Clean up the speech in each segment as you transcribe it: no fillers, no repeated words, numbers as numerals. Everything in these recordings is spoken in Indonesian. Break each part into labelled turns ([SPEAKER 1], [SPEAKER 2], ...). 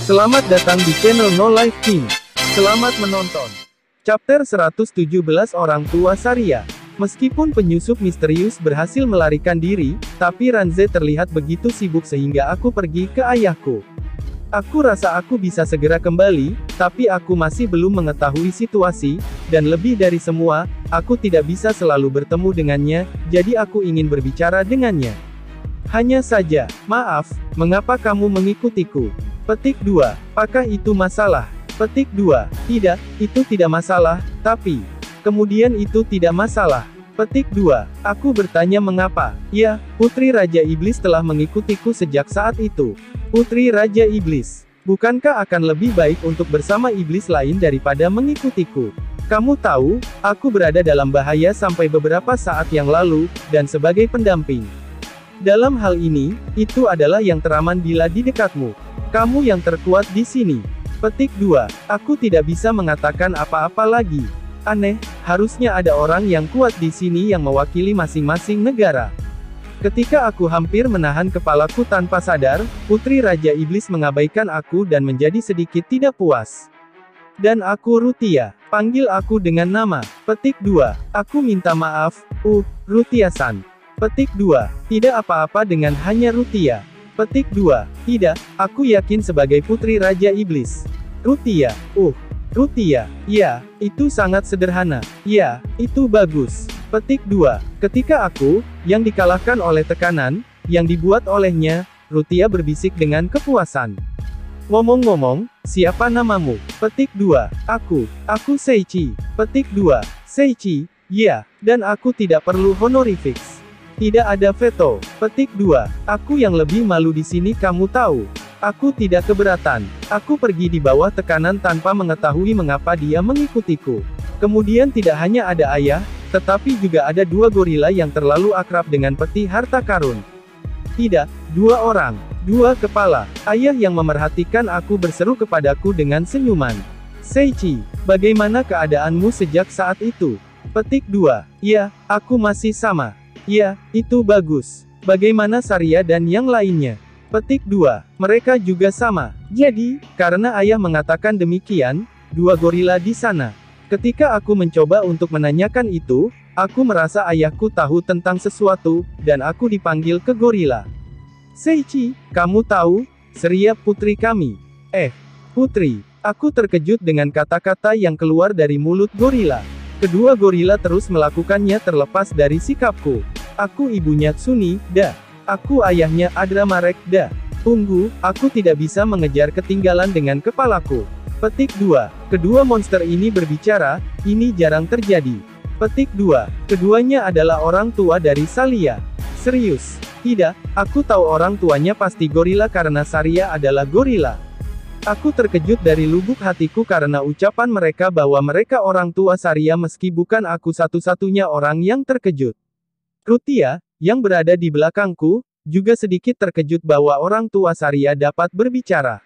[SPEAKER 1] Selamat datang di channel No Life King. Selamat menonton. Chapter 117 Orang Tua Saria. Meskipun penyusup misterius berhasil melarikan diri, tapi Ranze terlihat begitu sibuk sehingga aku pergi ke ayahku. Aku rasa aku bisa segera kembali, tapi aku masih belum mengetahui situasi, dan lebih dari semua, aku tidak bisa selalu bertemu dengannya, jadi aku ingin berbicara dengannya. Hanya saja, maaf, mengapa kamu mengikutiku? Petik 2. Apakah itu masalah? Petik 2. Tidak, itu tidak masalah, tapi... Kemudian itu tidak masalah. Petik 2. Aku bertanya mengapa. Ya, Putri Raja Iblis telah mengikutiku sejak saat itu. Putri Raja Iblis. Bukankah akan lebih baik untuk bersama iblis lain daripada mengikutiku? Kamu tahu, aku berada dalam bahaya sampai beberapa saat yang lalu, dan sebagai pendamping. Dalam hal ini, itu adalah yang teraman bila di dekatmu. Kamu yang terkuat di sini. Petik 2. Aku tidak bisa mengatakan apa-apa lagi. Aneh, harusnya ada orang yang kuat di sini yang mewakili masing-masing negara. Ketika aku hampir menahan kepalaku tanpa sadar, Putri Raja Iblis mengabaikan aku dan menjadi sedikit tidak puas. Dan aku Rutia. Panggil aku dengan nama. Petik 2. Aku minta maaf, Rutia-san. Petik 2. Tidak apa-apa dengan hanya Rutia. Petik 2. Tidak, aku yakin sebagai Putri Raja Iblis. Rutia. Rutia. Ya, itu sangat sederhana. Ya, itu bagus. Petik 2. Ketika aku, yang dikalahkan oleh tekanan, yang dibuat olehnya, Rutia berbisik dengan kepuasan. Ngomong-ngomong, siapa namamu? Petik 2. Aku Seichi. Petik 2. Seichi. Ya, dan aku tidak perlu honorifics. Tidak ada veto. Petik 2. Aku yang lebih malu di sini kamu tahu. Aku tidak keberatan. Aku pergi di bawah tekanan tanpa mengetahui mengapa dia mengikutiku. Kemudian tidak hanya ada ayah, tetapi juga ada dua gorila yang terlalu akrab dengan peti harta karun. Tidak, dua orang. Dua kepala. Ayah yang memerhatikan aku berseru kepadaku dengan senyuman. Seichi, bagaimana keadaanmu sejak saat itu? Petik 2. Ya, aku masih sama. Ya, itu bagus. Bagaimana Saria dan yang lainnya? Petik 2. Mereka juga sama. Jadi, karena ayah mengatakan demikian, dua gorila di sana. Ketika aku mencoba untuk menanyakan itu, aku merasa ayahku tahu tentang sesuatu, dan aku dipanggil ke gorila. Seichi, kamu tahu, Saria putri kami. Putri. Aku terkejut dengan kata-kata yang keluar dari mulut gorila. Kedua gorila terus melakukannya terlepas dari sikapku. Aku ibunya Tsuni, Aku ayahnya Adramarek, Tunggu, aku tidak bisa mengejar ketinggalan dengan kepalaku. Petik 2. Kedua monster ini berbicara, ini jarang terjadi. Petik 2. Keduanya adalah orang tua dari Salia. Serius? Tidak, aku tahu orang tuanya pasti gorila karena Saria adalah gorila. Aku terkejut dari lubuk hatiku karena ucapan mereka bahwa mereka orang tua Saria meski bukan aku satu-satunya orang yang terkejut. Rutia, yang berada di belakangku, juga sedikit terkejut bahwa orang tua Saria dapat berbicara.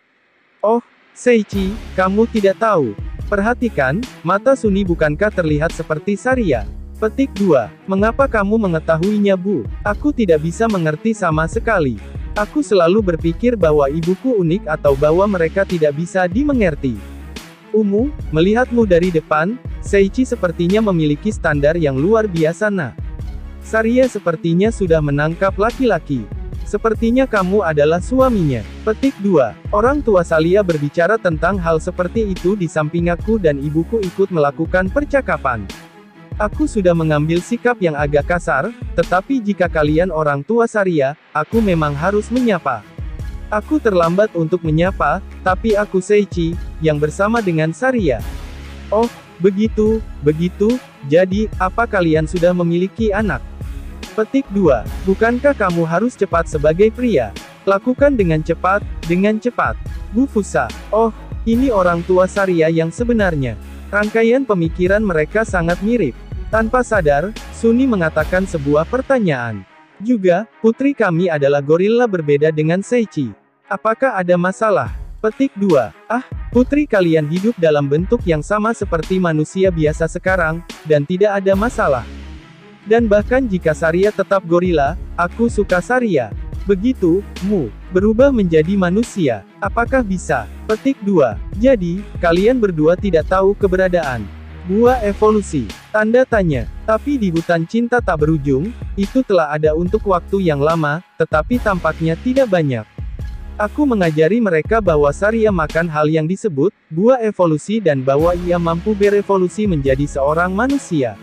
[SPEAKER 1] Oh, Seichi, kamu tidak tahu. Perhatikan, mata Suni bukankah terlihat seperti Saria? Petik 2. Mengapa kamu mengetahuinya, Bu? Aku tidak bisa mengerti sama sekali. Aku selalu berpikir bahwa ibuku unik atau bahwa mereka tidak bisa dimengerti. Melihatmu dari depan, Seichi sepertinya memiliki standar yang luar biasa. Saria sepertinya sudah menangkap laki-laki. Sepertinya kamu adalah suaminya. Petik 2. Orang tua Salia berbicara tentang hal seperti itu di samping aku dan ibuku ikut melakukan percakapan. Aku sudah mengambil sikap yang agak kasar, tetapi jika kalian orang tua Saria, aku memang harus menyapa. Aku terlambat untuk menyapa, tapi aku Seichi, yang bersama dengan Saria. Oh, begitu, jadi, apa kalian sudah memiliki anak? Petik 2. Bukankah kamu harus cepat sebagai pria? Lakukan dengan cepat. Bu Fusa. Oh, ini orang tua Saria yang sebenarnya. Rangkaian pemikiran mereka sangat mirip. Tanpa sadar, Suni mengatakan sebuah pertanyaan. Juga, putri kami adalah gorila berbeda dengan Seichi. Apakah ada masalah? Petik 2. Putri kalian hidup dalam bentuk yang sama seperti manusia biasa sekarang, dan tidak ada masalah. Dan bahkan jika Saria tetap gorila, aku suka Saria. Begitu, Berubah menjadi manusia. Apakah bisa? Petik 2. Jadi, kalian berdua tidak tahu keberadaan buah evolusi. Tanda tanya. Tapi di hutan cinta tak berujung, itu telah ada untuk waktu yang lama, tetapi tampaknya tidak banyak. Aku mengajari mereka bahwa Saria makan hal yang disebut buah evolusi dan bahwa ia mampu berevolusi menjadi seorang manusia.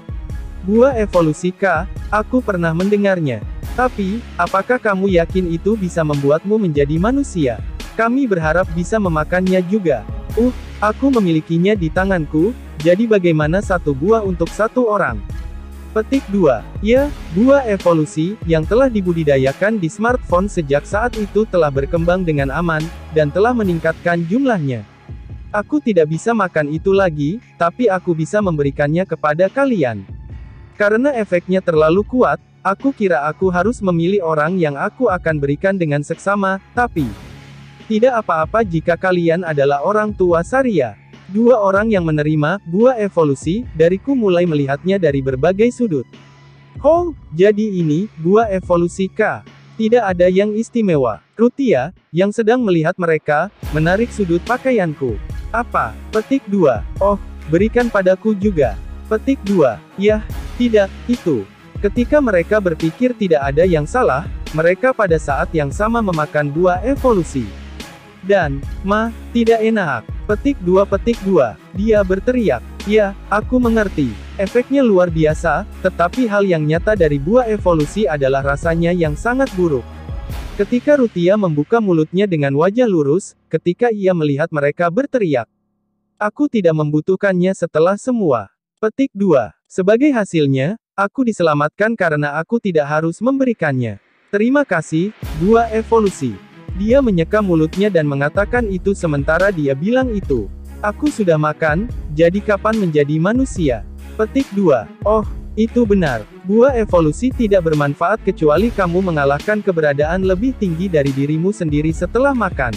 [SPEAKER 1] Buah evolusi K, aku pernah mendengarnya. Tapi, apakah kamu yakin itu bisa membuatmu menjadi manusia? Kami berharap bisa memakannya juga. Aku memilikinya di tanganku, jadi bagaimana satu buah untuk satu orang? Petik 2. Ya, buah evolusi, yang telah dibudidayakan di smartphone sejak saat itu telah berkembang dengan aman, dan telah meningkatkan jumlahnya. Aku tidak bisa makan itu lagi, tapi aku bisa memberikannya kepada kalian. Karena efeknya terlalu kuat, aku kira aku harus memilih orang yang aku akan berikan dengan seksama, tapi tidak apa-apa jika kalian adalah orang tua Saria. Dua orang yang menerima buah evolusi dariku mulai melihatnya dari berbagai sudut. Oh, jadi ini buah evolusi K. Tidak ada yang istimewa. Rutia, yang sedang melihat mereka, menarik sudut pakaianku. Apa? Petik 2. Oh, berikan padaku juga. Petik 2. Yah, tidak, itu. Ketika mereka berpikir tidak ada yang salah, mereka pada saat yang sama memakan buah evolusi. Dan, tidak enak. Petik 2. Dia berteriak. Ya, aku mengerti. Efeknya luar biasa, tetapi hal yang nyata dari buah evolusi adalah rasanya yang sangat buruk. Ketika Rutia membuka mulutnya dengan wajah lurus, ketika ia melihat mereka berteriak. Aku tidak membutuhkannya setelah semua. Petik 2. Sebagai hasilnya, aku diselamatkan karena aku tidak harus memberikannya. Terima kasih, buah evolusi. Dia menyeka mulutnya dan mengatakan itu sementara dia bilang itu. Aku sudah makan, jadi kapan menjadi manusia? Petik 2. Oh, itu benar. Buah evolusi tidak bermanfaat kecuali kamu mengalahkan keberadaan lebih tinggi dari dirimu sendiri setelah makan.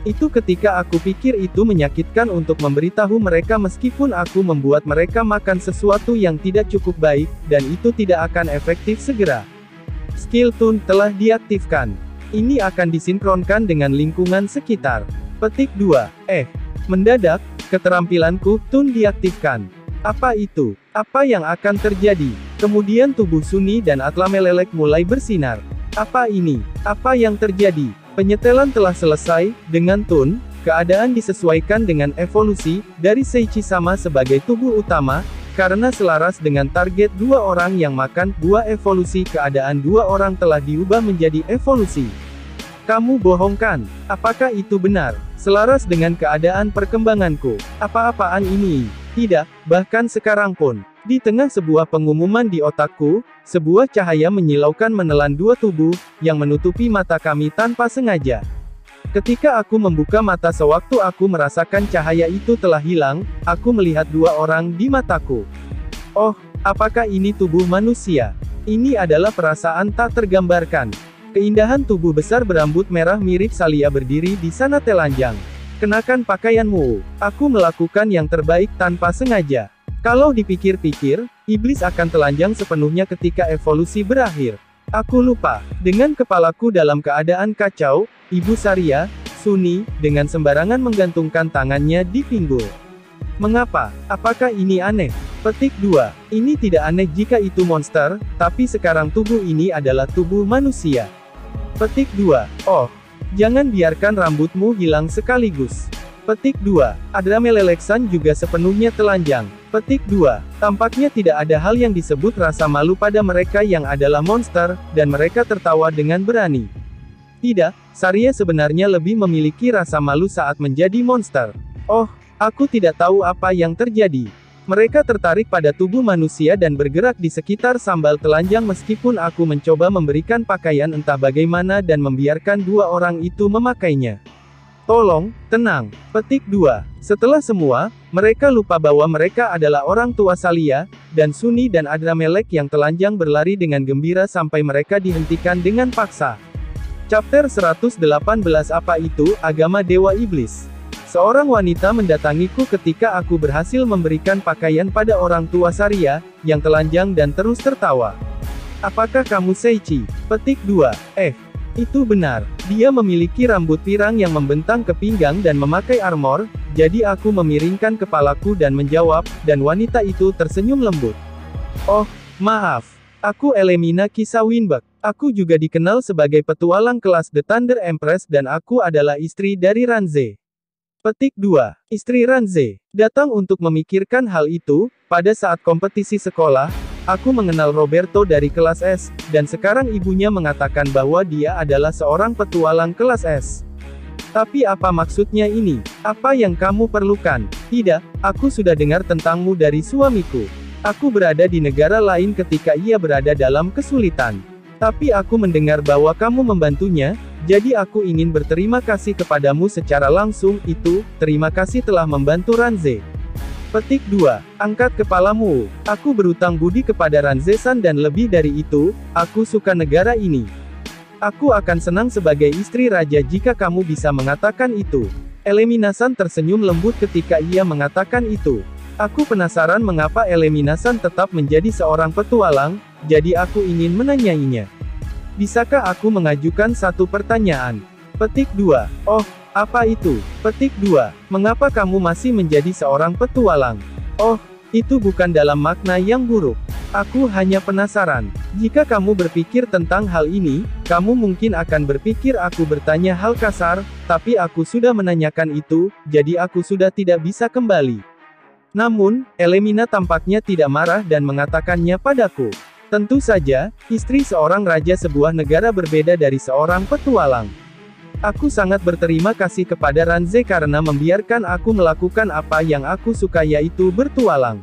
[SPEAKER 1] Itu ketika aku pikir itu menyakitkan untuk memberitahu mereka meskipun aku membuat mereka makan sesuatu yang tidak cukup baik, dan itu tidak akan efektif segera. Skill Tune telah diaktifkan. Ini akan disinkronkan dengan lingkungan sekitar. Petik 2. Mendadak, keterampilanku Tune diaktifkan. Apa itu? Apa yang akan terjadi? Kemudian tubuh Sunni dan Atlamelelek mulai bersinar. Apa ini? Apa yang terjadi? Penyetelan telah selesai. Dengan Tune, keadaan disesuaikan dengan evolusi dari Seichi sama sebagai tubuh utama. Karena selaras dengan target dua orang yang makan buah evolusi, keadaan dua orang telah diubah menjadi evolusi. Kamu bohongkan. Apakah itu benar? Selaras dengan keadaan perkembanganku. Apa-apaan ini? Tidak, bahkan sekarang pun. Di tengah sebuah pengumuman di otakku, sebuah cahaya menyilaukan menelan dua tubuh, yang menutupi mata kami tanpa sengaja. Ketika aku membuka mata sewaktu aku merasakan cahaya itu telah hilang, aku melihat dua orang di mataku. Oh, apakah ini tubuh manusia? Ini adalah perasaan tak tergambarkan. Keindahan tubuh besar berambut merah mirip Salia berdiri di sana telanjang. Kenakan pakaianmu. Aku melakukan yang terbaik tanpa sengaja. Kalau dipikir-pikir, iblis akan telanjang sepenuhnya ketika evolusi berakhir. Aku lupa. Dengan kepalaku dalam keadaan kacau, Ibu Saria, Sunni, dengan sembarangan menggantungkan tangannya di pinggul. Mengapa? Apakah ini aneh? Petik 2. Ini tidak aneh jika itu monster, tapi sekarang tubuh ini adalah tubuh manusia. Petik 2. Oh, jangan biarkan rambutmu hilang sekaligus. Petik 2. Adrameleleksan juga sepenuhnya telanjang. Petik 2. Tampaknya tidak ada hal yang disebut rasa malu pada mereka yang adalah monster, dan mereka tertawa dengan berani. Tidak, Saria sebenarnya lebih memiliki rasa malu saat menjadi monster. Oh, aku tidak tahu apa yang terjadi. Mereka tertarik pada tubuh manusia dan bergerak di sekitar sambal telanjang meskipun aku mencoba memberikan pakaian entah bagaimana dan membiarkan dua orang itu memakainya. Tolong, tenang. Petik 2. Setelah semua, mereka lupa bahwa mereka adalah orang tua Salia, dan Sunni dan Adramelek yang telanjang berlari dengan gembira sampai mereka dihentikan dengan paksa. Chapter 118. Apa itu agama Dewa Iblis? Seorang wanita mendatangiku ketika aku berhasil memberikan pakaian pada orang tua Saria, yang telanjang dan terus tertawa. Apakah kamu Seichi? Petik 2. Itu benar. Dia memiliki rambut pirang yang membentang ke pinggang dan memakai armor, jadi aku memiringkan kepalaku dan menjawab, dan wanita itu tersenyum lembut. Oh, maaf. Aku Elemina Kisa Winberg. Aku juga dikenal sebagai petualang kelas The Thunder Empress dan aku adalah istri dari Ranze. Petik 2. Istri Ranze. Datang untuk memikirkan hal itu, pada saat kompetisi sekolah, aku mengenal Roberto dari kelas S, dan sekarang ibunya mengatakan bahwa dia adalah seorang petualang kelas S. Tapi apa maksudnya ini? Apa yang kamu perlukan? Tidak, aku sudah dengar tentangmu dari suamiku. Aku berada di negara lain ketika ia berada dalam kesulitan. Tapi aku mendengar bahwa kamu membantunya, jadi aku ingin berterima kasih kepadamu secara langsung, terima kasih telah membantu Ranze. Petik 2. Angkat kepalamu. Aku berutang budi kepada Ranze-san dan lebih dari itu, aku suka negara ini. Aku akan senang sebagai istri raja jika kamu bisa mengatakan itu. Elemina-san tersenyum lembut ketika ia mengatakan itu. Aku penasaran mengapa Elemina-san tetap menjadi seorang petualang, jadi aku ingin menanyainya. Bisakah aku mengajukan satu pertanyaan? Petik 2. Oh, apa itu? Petik 2. Mengapa kamu masih menjadi seorang petualang? Oh, itu bukan dalam makna yang buruk. Aku hanya penasaran. Jika kamu berpikir tentang hal ini, kamu mungkin akan berpikir aku bertanya hal kasar, tapi aku sudah menanyakan itu, jadi aku sudah tidak bisa kembali. Namun, Elemina tampaknya tidak marah dan mengatakannya padaku. Tentu saja, istri seorang raja sebuah negara berbeda dari seorang petualang. Aku sangat berterima kasih kepada Ranze karena membiarkan aku melakukan apa yang aku suka yaitu bertualang.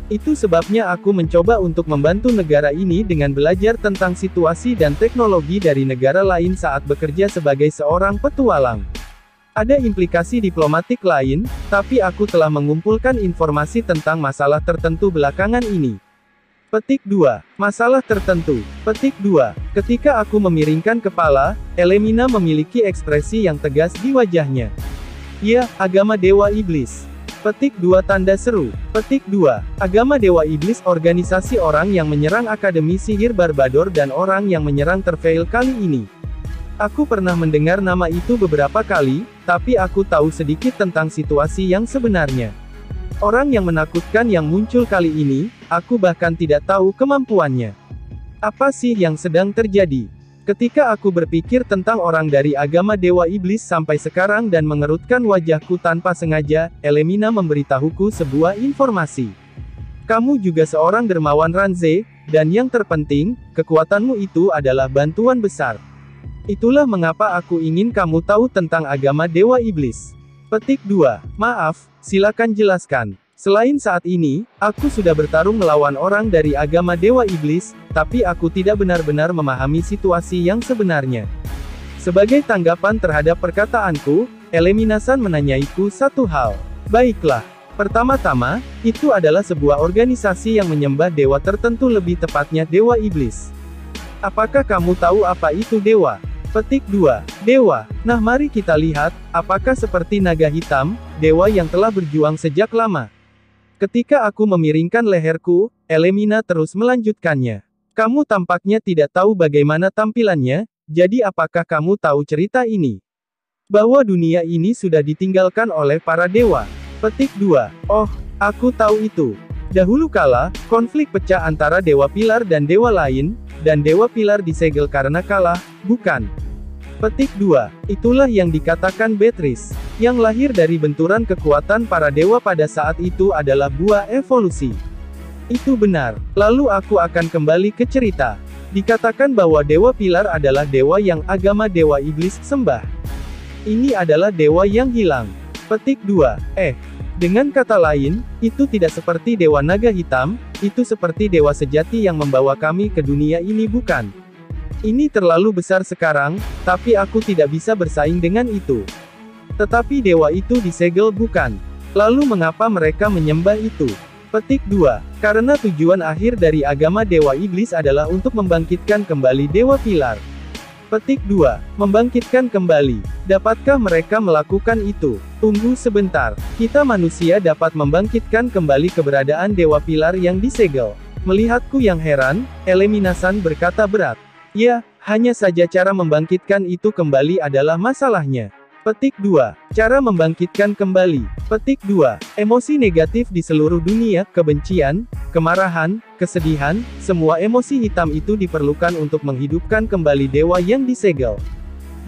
[SPEAKER 1] Itu sebabnya aku mencoba untuk membantu negara ini dengan belajar tentang situasi dan teknologi dari negara lain saat bekerja sebagai seorang petualang. Ada implikasi diplomatik lain, tapi aku telah mengumpulkan informasi tentang masalah tertentu belakangan ini. Petik 2. Masalah tertentu. Petik 2. Ketika aku memiringkan kepala, Elemina memiliki ekspresi yang tegas di wajahnya. Ya, agama Dewa Iblis. Petik 2 tanda seru. Petik 2. Agama Dewa Iblis organisasi orang yang menyerang Akademi Sihir Barbador dan orang yang menyerang Terveil kali ini. Aku pernah mendengar nama itu beberapa kali, tapi aku tahu sedikit tentang situasi yang sebenarnya. Orang yang menakutkan yang muncul kali ini, aku bahkan tidak tahu kemampuannya. Apa sih yang sedang terjadi? Ketika aku berpikir tentang orang dari agama Dewa Iblis sampai sekarang dan mengerutkan wajahku tanpa sengaja, Elemina memberitahuku sebuah informasi. Kamu juga seorang dermawan Ranze, dan yang terpenting, kekuatanmu itu adalah bantuan besar. Itulah mengapa aku ingin kamu tahu tentang agama Dewa Iblis. Petik 2. Maaf, silakan jelaskan. Selain saat ini, aku sudah bertarung melawan orang dari agama Dewa Iblis, tapi aku tidak benar-benar memahami situasi yang sebenarnya. Sebagai tanggapan terhadap perkataanku, Elemina-san menanyaiku satu hal. Baiklah. Pertama-tama, itu adalah sebuah organisasi yang menyembah dewa tertentu, lebih tepatnya Dewa Iblis. Apakah kamu tahu apa itu dewa? Petik 2. Dewa. Nah, mari kita lihat, apakah seperti naga hitam, dewa yang telah berjuang sejak lama. Ketika aku memiringkan leherku, Elemina terus melanjutkannya. Kamu tampaknya tidak tahu bagaimana tampilannya, jadi apakah kamu tahu cerita ini? Bahwa dunia ini sudah ditinggalkan oleh para dewa. Petik 2. Oh, aku tahu itu. Dahulu kala, konflik pecah antara Dewa Pilar dan dewa lain, dan Dewa Pilar disegel karena kalah, bukan? Petik 2. Itulah yang dikatakan Beatrice. Yang lahir dari benturan kekuatan para dewa pada saat itu adalah buah evolusi. Itu benar. Lalu aku akan kembali ke cerita. Dikatakan bahwa Dewa Pilar adalah dewa yang agama Dewa Iblis sembah. Ini adalah dewa yang hilang. Petik 2. Dengan kata lain, itu tidak seperti Dewa Naga Hitam, itu seperti dewa sejati yang membawa kami ke dunia ini, bukan? Ini terlalu besar sekarang, tapi aku tidak bisa bersaing dengan itu. Tetapi dewa itu disegel, bukan? Lalu mengapa mereka menyembah itu? Petik 2. Karena tujuan akhir dari agama Dewa Iblis adalah untuk membangkitkan kembali Dewa Pilar. Petik 2. Membangkitkan kembali. Dapatkah mereka melakukan itu? Tunggu sebentar. Kita manusia dapat membangkitkan kembali keberadaan Dewa Pilar yang disegel. Melihatku yang heran, Elemina-san berkata berat. Ya, Hanya saja cara membangkitkan itu kembali adalah masalahnya. Petik 2. Cara membangkitkan kembali. Petik 2. Emosi negatif di seluruh dunia, kebencian, kemarahan, kesedihan, semua emosi hitam itu diperlukan untuk menghidupkan kembali dewa yang disegel.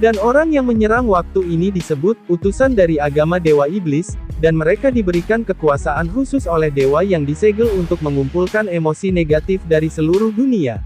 [SPEAKER 1] Dan orang yang menyerang waktu ini disebut utusan dari agama Dewa Iblis, dan mereka diberikan kekuasaan khusus oleh dewa yang disegel untuk mengumpulkan emosi negatif dari seluruh dunia.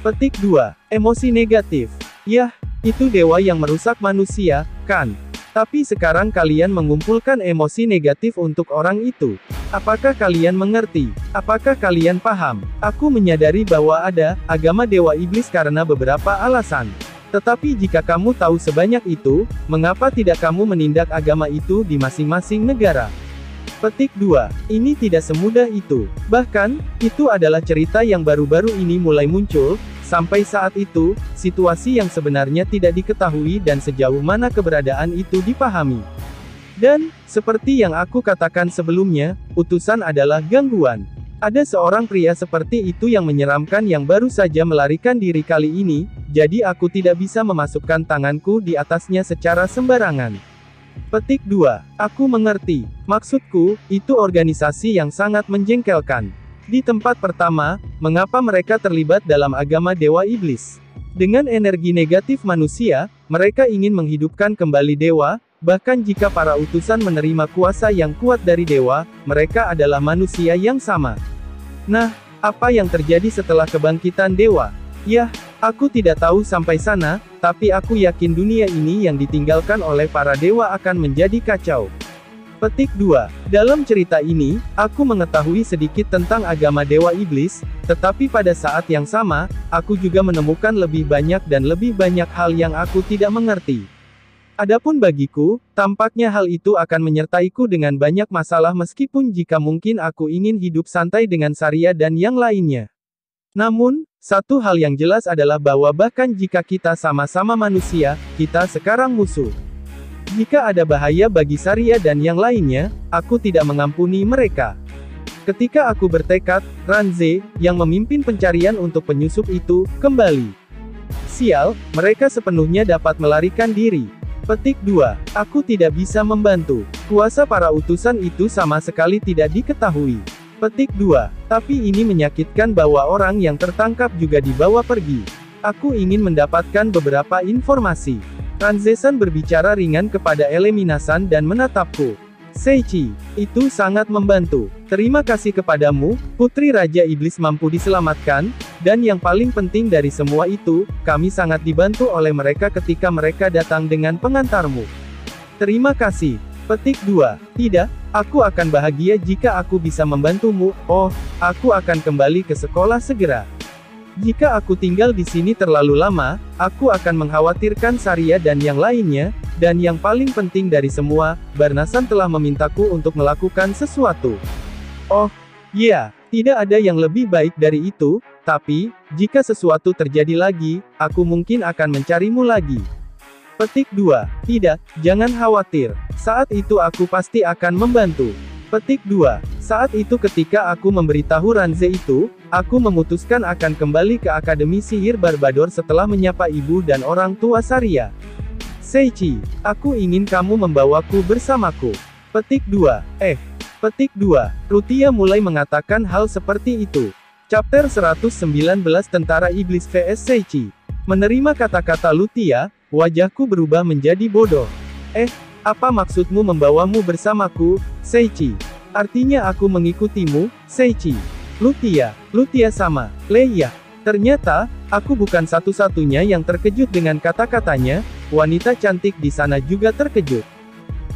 [SPEAKER 1] Petik 2. Emosi negatif. Yah, itu dewa yang merusak manusia, kan? Tapi sekarang kalian mengumpulkan emosi negatif untuk orang itu. Apakah kalian mengerti? Apakah kalian paham? Aku menyadari bahwa ada agama Dewa Iblis karena beberapa alasan. Tetapi jika kamu tahu sebanyak itu, mengapa tidak kamu menindak agama itu di masing-masing negara? Petik 2. Ini tidak semudah itu. Bahkan, itu adalah cerita yang baru-baru ini mulai muncul. Sampai saat itu, situasi yang sebenarnya tidak diketahui dan sejauh mana keberadaan itu dipahami. Dan, seperti yang aku katakan sebelumnya, utusan adalah gangguan. Ada seorang pria seperti itu yang menyeramkan yang baru saja melarikan diri kali ini, jadi aku tidak bisa memasukkan tanganku di atasnya secara sembarangan. Petik 2. Aku mengerti. Maksudku, itu organisasi yang sangat menjengkelkan. Di tempat pertama, mengapa mereka terlibat dalam agama Dewa Iblis? Dengan energi negatif manusia, mereka ingin menghidupkan kembali dewa, bahkan jika para utusan menerima kuasa yang kuat dari dewa, mereka adalah manusia yang sama. Nah, apa yang terjadi setelah kebangkitan dewa? Yah, aku tidak tahu sampai sana, tapi aku yakin dunia ini yang ditinggalkan oleh para dewa akan menjadi kacau. Petik 2. Dalam cerita ini, aku mengetahui sedikit tentang agama Dewa Iblis, tetapi pada saat yang sama, aku juga menemukan lebih banyak dan lebih banyak hal yang aku tidak mengerti. Adapun bagiku, tampaknya hal itu akan menyertaiku dengan banyak masalah meskipun jika mungkin aku ingin hidup santai dengan Saria dan yang lainnya. Namun, satu hal yang jelas adalah bahwa bahkan jika kita sama-sama manusia, kita sekarang musuh. Jika ada bahaya bagi Saria dan yang lainnya, aku tidak mengampuni mereka. Ketika aku bertekad, Ranze, yang memimpin pencarian untuk penyusup itu, kembali. Sial, mereka sepenuhnya dapat melarikan diri. Petik 2. Aku tidak bisa membantu. Kuasa para utusan itu sama sekali tidak diketahui. Petik 2. Tapi ini menyakitkan bahwa orang yang tertangkap juga dibawa pergi. Aku ingin mendapatkan beberapa informasi. Ranze-san berbicara ringan kepada Eleminasan dan menatapku. Seichi, itu sangat membantu. Terima kasih kepadamu, Putri Raja Iblis mampu diselamatkan, dan yang paling penting dari semua itu, kami sangat dibantu oleh mereka ketika mereka datang dengan pengantarmu. Terima kasih. Petik 2. Tidak, aku akan bahagia jika aku bisa membantumu. Oh, aku akan kembali ke sekolah segera. Jika aku tinggal di sini terlalu lama, aku akan mengkhawatirkan Saria dan yang lainnya, dan yang paling penting dari semua, Barnasan telah memintaku untuk melakukan sesuatu. Oh, ya, tidak ada yang lebih baik dari itu, tapi, jika sesuatu terjadi lagi, aku mungkin akan mencarimu lagi. Petik 2. Tidak, jangan khawatir. Saat itu aku pasti akan membantu. Petik 2. Saat itu ketika aku memberitahu Ranze itu, aku memutuskan akan kembali ke Akademi Sihir Barbador setelah menyapa ibu dan orang tua Saria. Seichi, aku ingin kamu membawaku bersamaku. Petik 2. Petik 2. Rutia mulai mengatakan hal seperti itu. Chapter 119 Tentara Iblis vs Seichi. Menerima kata-kata Lutia, wajahku berubah menjadi bodoh. Apa maksudmu membawamu bersamaku, Seichi? Artinya aku mengikutimu, Seichi. Lutia sama. Leia. Ternyata, aku bukan satu-satunya yang terkejut dengan kata-katanya, wanita cantik di sana juga terkejut.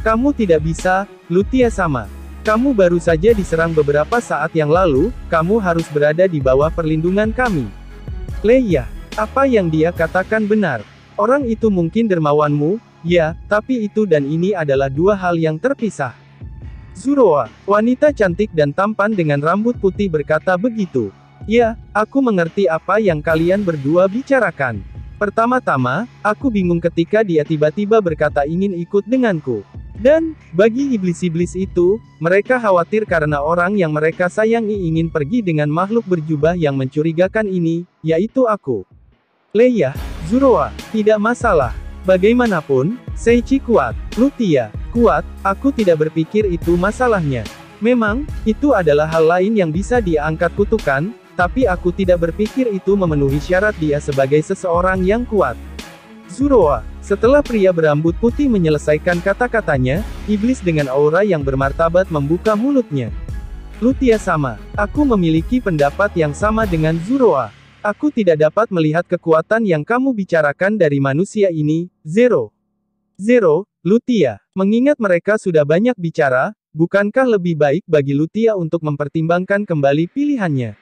[SPEAKER 1] Kamu tidak bisa, Lutia sama. Kamu baru saja diserang beberapa saat yang lalu, kamu harus berada di bawah perlindungan kami. Leia. Apa yang dia katakan benar. Orang itu mungkin dermawanmu, ya, tapi itu dan ini adalah dua hal yang terpisah. Zuroa, wanita cantik dan tampan dengan rambut putih berkata begitu. Ya, aku mengerti apa yang kalian berdua bicarakan. Pertama-tama, aku bingung ketika dia tiba-tiba berkata ingin ikut denganku. Dan, bagi iblis-iblis itu, mereka khawatir karena orang yang mereka sayangi ingin pergi dengan makhluk berjubah yang mencurigakan ini, yaitu aku. Leia, Zuroa, tidak masalah. Bagaimanapun, Seichi kuat. Lutia, kuat, aku tidak berpikir itu masalahnya. Memang, itu adalah hal lain yang bisa dia angkat kutukan, tapi aku tidak berpikir itu memenuhi syarat dia sebagai seseorang yang kuat. Zuroa, setelah pria berambut putih menyelesaikan kata-katanya, iblis dengan aura yang bermartabat membuka mulutnya. Lutia sama, aku memiliki pendapat yang sama dengan Zuroa. Aku tidak dapat melihat kekuatan yang kamu bicarakan dari manusia ini, Zero. Lutia, mengingat mereka sudah banyak bicara, bukankah lebih baik bagi Lutia untuk mempertimbangkan kembali pilihannya?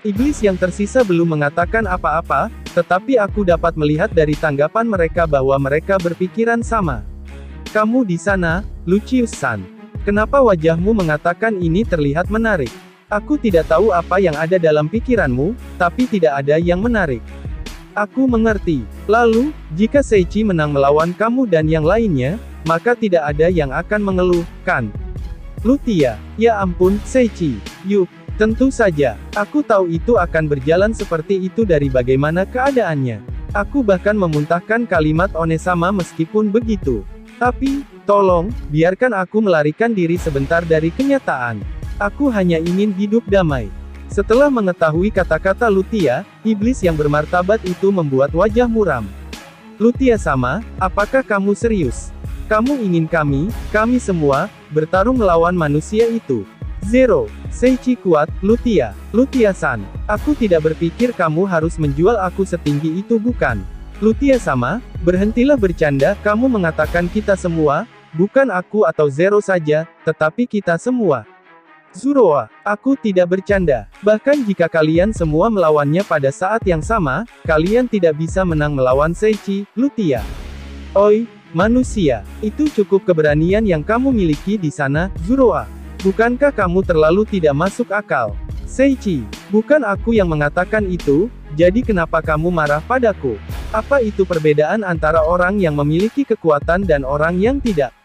[SPEAKER 1] Iblis yang tersisa belum mengatakan apa-apa, tetapi aku dapat melihat dari tanggapan mereka bahwa mereka berpikiran sama. Kamu di sana, Lucius-san. Kenapa wajahmu mengatakan ini terlihat menarik? Aku tidak tahu apa yang ada dalam pikiranmu, tapi tidak ada yang menarik. Aku mengerti. Lalu, jika Seichi menang melawan kamu dan yang lainnya, maka tidak ada yang akan mengeluh, kan? Lutia, ya ampun, Seichi. Yuk, tentu saja. Aku tahu itu akan berjalan seperti itu dari bagaimana keadaannya. Aku bahkan memuntahkan kalimat Onesama meskipun begitu. Tapi, tolong, biarkan aku melarikan diri sebentar dari kenyataan. Aku hanya ingin hidup damai. Setelah mengetahui kata-kata Lutia, iblis yang bermartabat itu membuat wajah muram. Lutia sama, apakah kamu serius? Kamu ingin kami semua, bertarung melawan manusia itu? Zero. Seichi kuat, Lutia-san. Aku tidak berpikir kamu harus menjual aku setinggi itu bukan? Lutia sama, berhentilah bercanda, kamu mengatakan kita semua, bukan aku atau Zero saja, tetapi kita semua. Zuroa, aku tidak bercanda. Bahkan jika kalian semua melawannya pada saat yang sama, kalian tidak bisa menang melawan Seichi, Lutia. Oi, manusia, itu cukup keberanian yang kamu miliki di sana, Zuroa. Bukankah kamu terlalu tidak masuk akal? Seichi, bukan aku yang mengatakan itu, jadi kenapa kamu marah padaku? Apa itu perbedaan antara orang yang memiliki kekuatan dan orang yang tidak?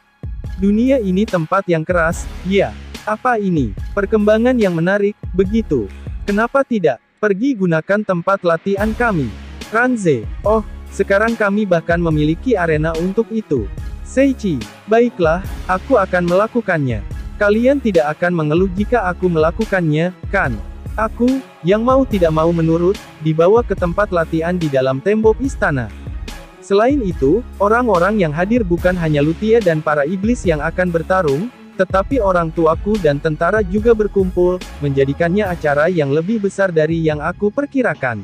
[SPEAKER 1] Dunia ini tempat yang keras, ya. Apa ini? Perkembangan yang menarik, begitu. Kenapa tidak? Pergi gunakan tempat latihan kami. Ranze, oh, sekarang kami bahkan memiliki arena untuk itu. Seichi, baiklah, aku akan melakukannya. Kalian tidak akan mengeluh jika aku melakukannya, kan? Aku, yang mau tidak mau menurut, dibawa ke tempat latihan di dalam tembok istana. Selain itu, orang-orang yang hadir bukan hanya Lutia dan para iblis yang akan bertarung, tetapi orang tuaku dan tentara juga berkumpul, menjadikannya acara yang lebih besar dari yang aku perkirakan.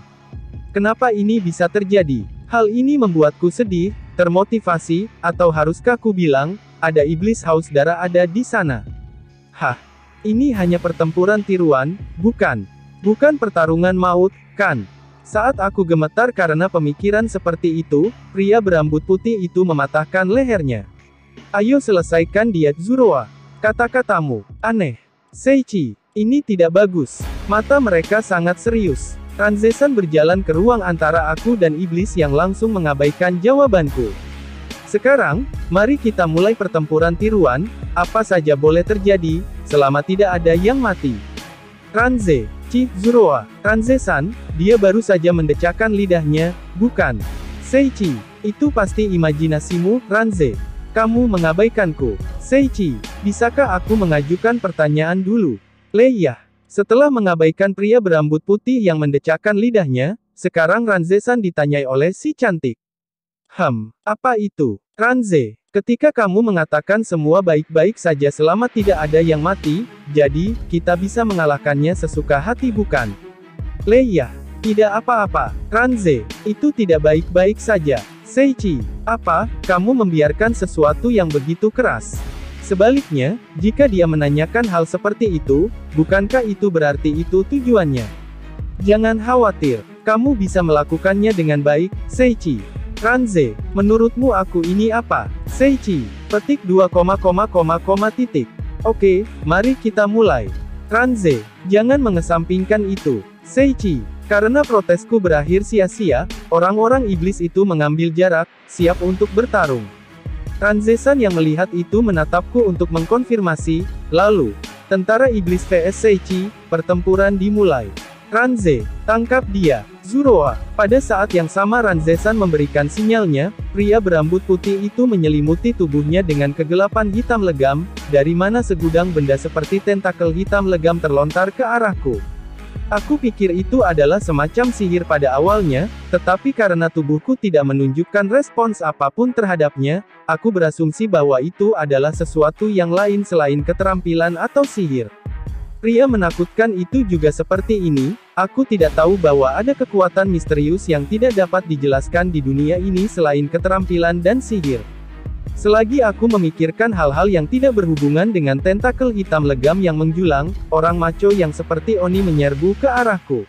[SPEAKER 1] Kenapa ini bisa terjadi? Hal ini membuatku sedih, termotivasi, atau haruskah ku bilang, ada iblis haus darah ada di sana. Hah, ini hanya pertempuran tiruan, bukan? Bukan pertarungan maut, kan? Saat aku gemetar karena pemikiran seperti itu, pria berambut putih itu mematahkan lehernya. Ayo selesaikan dia, Zuroa. Kata-katamu, aneh. Seichi, ini tidak bagus. Mata mereka sangat serius. Ranze-san berjalan ke ruang antara aku dan iblis yang langsung mengabaikan jawabanku. Sekarang, mari kita mulai pertempuran tiruan, apa saja boleh terjadi, selama tidak ada yang mati. Ranze, Zuroa, Ranze-san, dia baru saja mendecakkan lidahnya, bukan? Seichi, itu pasti imajinasimu, Ranze. Kamu mengabaikanku. Seichi, bisakah aku mengajukan pertanyaan dulu? Leiyah, setelah mengabaikan pria berambut putih yang mendecakkan lidahnya, sekarang Ranze-san ditanyai oleh si cantik. Apa itu? Ranze, ketika kamu mengatakan semua baik-baik saja selama tidak ada yang mati, jadi, kita bisa mengalahkannya sesuka hati bukan? Leiyah, tidak apa-apa. Ranze, itu tidak baik-baik saja. Seichi, apa, kamu membiarkan sesuatu yang begitu keras? Sebaliknya, jika dia menanyakan hal seperti itu, bukankah itu berarti itu tujuannya? Jangan khawatir, kamu bisa melakukannya dengan baik, Seichi. Ranze, menurutmu aku ini apa? Seichi, petik 2, titik. Oke, mari kita mulai. Ranze, jangan mengesampingkan itu. Seichi, karena protesku berakhir sia-sia, orang-orang iblis itu mengambil jarak, siap untuk bertarung. Ranze-san yang melihat itu menatapku untuk mengkonfirmasi, lalu, tentara iblis vs Seichi, pertempuran dimulai. Ranze, tangkap dia. Zoroa. Pada saat yang sama Ranze-san memberikan sinyalnya, pria berambut putih itu menyelimuti tubuhnya dengan kegelapan hitam legam, dari mana segudang benda seperti tentakel hitam legam terlontar ke arahku. Aku pikir itu adalah semacam sihir pada awalnya, tetapi karena tubuhku tidak menunjukkan respons apapun terhadapnya, aku berasumsi bahwa itu adalah sesuatu yang lain selain keterampilan atau sihir. Pria menakutkan itu juga seperti ini, aku tidak tahu bahwa ada kekuatan misterius yang tidak dapat dijelaskan di dunia ini selain keterampilan dan sihir. Selagi aku memikirkan hal-hal yang tidak berhubungan dengan tentakel hitam legam yang menjulang, orang maco yang seperti Oni menyerbu ke arahku.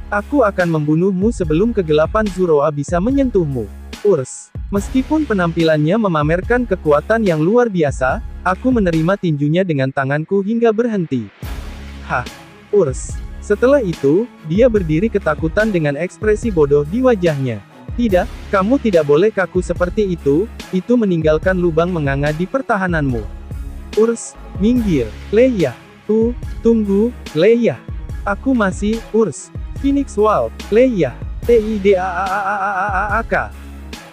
[SPEAKER 1] Aku akan membunuhmu sebelum kegelapan Zoroa bisa menyentuhmu. Urs. Meskipun penampilannya memamerkan kekuatan yang luar biasa, aku menerima tinjunya dengan tanganku hingga berhenti. Hah, Urs. Setelah itu, dia berdiri ketakutan dengan ekspresi bodoh di wajahnya. Tidak, kamu tidak boleh kaku seperti itu meninggalkan lubang menganga di pertahananmu. Urs, minggir, Leia. Tunggu, Leia. Aku masih, Urs. Phoenix Wall, Leia. TIDAAAAAAK.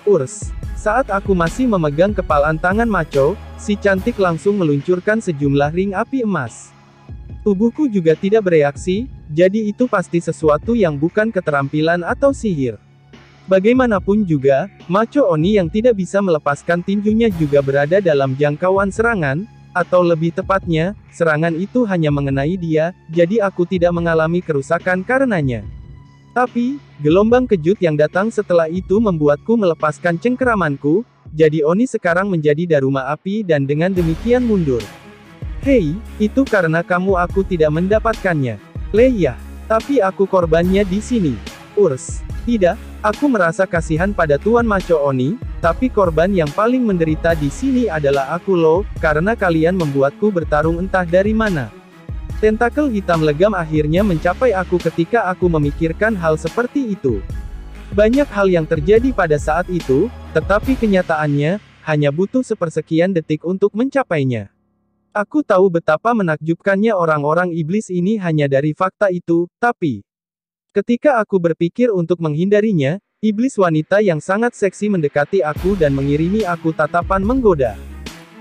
[SPEAKER 1] Urs. Saat aku masih memegang kepalan tangan maco, si cantik langsung meluncurkan sejumlah ring api emas. Tubuhku juga tidak bereaksi, jadi itu pasti sesuatu yang bukan keterampilan atau sihir. Bagaimanapun juga, maco Oni yang tidak bisa melepaskan tinjunya juga berada dalam jangkauan serangan, atau lebih tepatnya, serangan itu hanya mengenai dia, jadi aku tidak mengalami kerusakan karenanya. Tapi, gelombang kejut yang datang setelah itu membuatku melepaskan cengkeramanku, jadi Oni sekarang menjadi daruma api dan dengan demikian mundur. Hei, itu karena kamu aku tidak mendapatkannya. Leia, tapi aku korbannya di sini. Urs. Tidak, aku merasa kasihan pada Tuan Maco Oni, tapi korban yang paling menderita di sini adalah aku loh, karena kalian membuatku bertarung entah dari mana. Tentakel hitam legam akhirnya mencapai aku ketika aku memikirkan hal seperti itu. Banyak hal yang terjadi pada saat itu, tetapi kenyataannya, hanya butuh sepersekian detik untuk mencapainya. Aku tahu betapa menakjubkannya orang-orang iblis ini hanya dari fakta itu, tapi ketika aku berpikir untuk menghindarinya, iblis wanita yang sangat seksi mendekati aku dan mengirimi aku tatapan menggoda.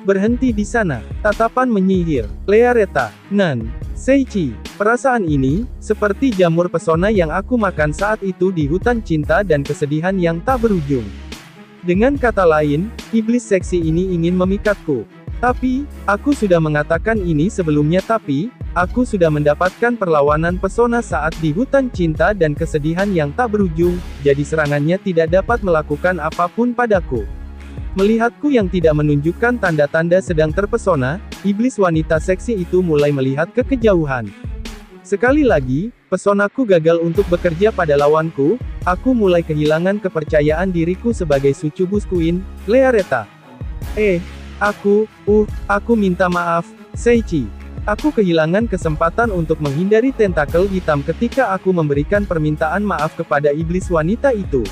[SPEAKER 1] Berhenti di sana. Tatapan menyihir. Leareta. Nan. Seichi. Perasaan ini, seperti jamur pesona yang aku makan saat itu di hutan cinta dan kesedihan yang tak berujung. Dengan kata lain, iblis seksi ini ingin memikatku. Tapi, aku sudah mengatakan ini sebelumnya aku sudah mendapatkan perlawanan pesona saat di hutan cinta dan kesedihan yang tak berujung, jadi serangannya tidak dapat melakukan apapun padaku. Melihatku yang tidak menunjukkan tanda-tanda sedang terpesona, iblis wanita seksi itu mulai melihat ke kejauhan. Sekali lagi, pesonaku gagal untuk bekerja pada lawanku, aku mulai kehilangan kepercayaan diriku sebagai Succubus Queen, Leareta. Aku minta maaf, Seichi. Aku kehilangan kesempatan untuk menghindari tentakel hitam ketika aku memberikan permintaan maaf kepada iblis wanita itu.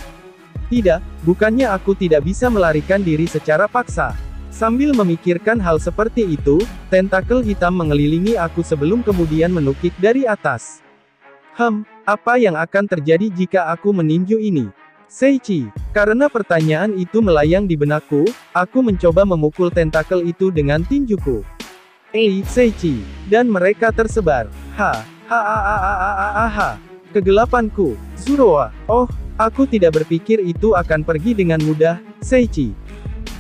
[SPEAKER 1] Tidak, bukannya aku tidak bisa melarikan diri secara paksa. Sambil memikirkan hal seperti itu, tentakel hitam mengelilingi aku sebelum kemudian menukik dari atas. Apa yang akan terjadi jika aku meninju ini? Seichi, karena pertanyaan itu melayang di benakku, aku mencoba memukul tentakel itu dengan tinjuku. Seichi, dan mereka tersebar. Kegelapanku, Zoroa. Oh, aku tidak berpikir itu akan pergi dengan mudah, Seichi.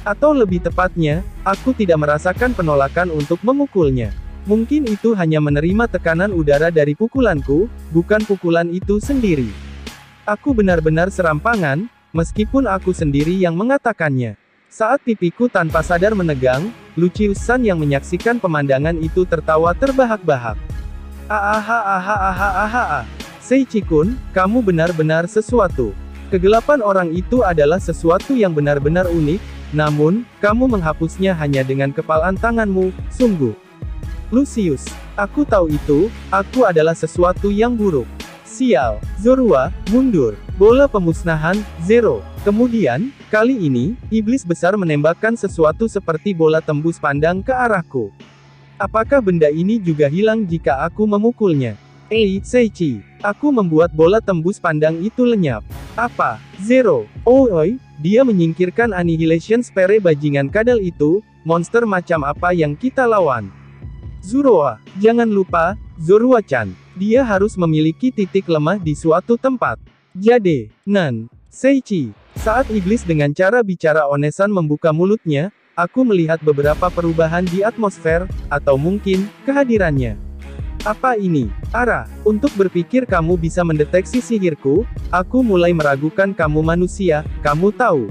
[SPEAKER 1] Atau lebih tepatnya, aku tidak merasakan penolakan untuk memukulnya. Mungkin itu hanya menerima tekanan udara dari pukulanku, bukan pukulan itu sendiri. Aku benar-benar serampangan, meskipun aku sendiri yang mengatakannya. Saat pipiku tanpa sadar menegang, Lucius-san yang menyaksikan pemandangan itu tertawa terbahak-bahak. Seichi-kun, kamu benar-benar sesuatu. Kegelapan orang itu adalah sesuatu yang benar-benar unik, namun, kamu menghapusnya hanya dengan kepalan tanganmu, sungguh. Lucius, aku tahu itu, aku adalah sesuatu yang buruk. Sial, Zoroa, mundur. Bola pemusnahan, Zero. Kemudian, kali ini, iblis besar menembakkan sesuatu seperti bola tembus pandang ke arahku. Apakah benda ini juga hilang jika aku memukulnya? Seichi. Aku membuat bola tembus pandang itu lenyap. Apa? Zero. Oh oi, dia menyingkirkan Annihilation Sphere bajingan kadal itu, monster macam apa yang kita lawan? Zuroa, jangan lupa, Zorua-chan, dia harus memiliki titik lemah di suatu tempat. Jade, Nan, Seichi. Saat iblis dengan cara bicara Onesan membuka mulutnya, aku melihat beberapa perubahan di atmosfer, atau mungkin, kehadirannya. Apa ini? Ara, untuk berpikir kamu bisa mendeteksi sihirku, aku mulai meragukan kamu manusia, kamu tahu.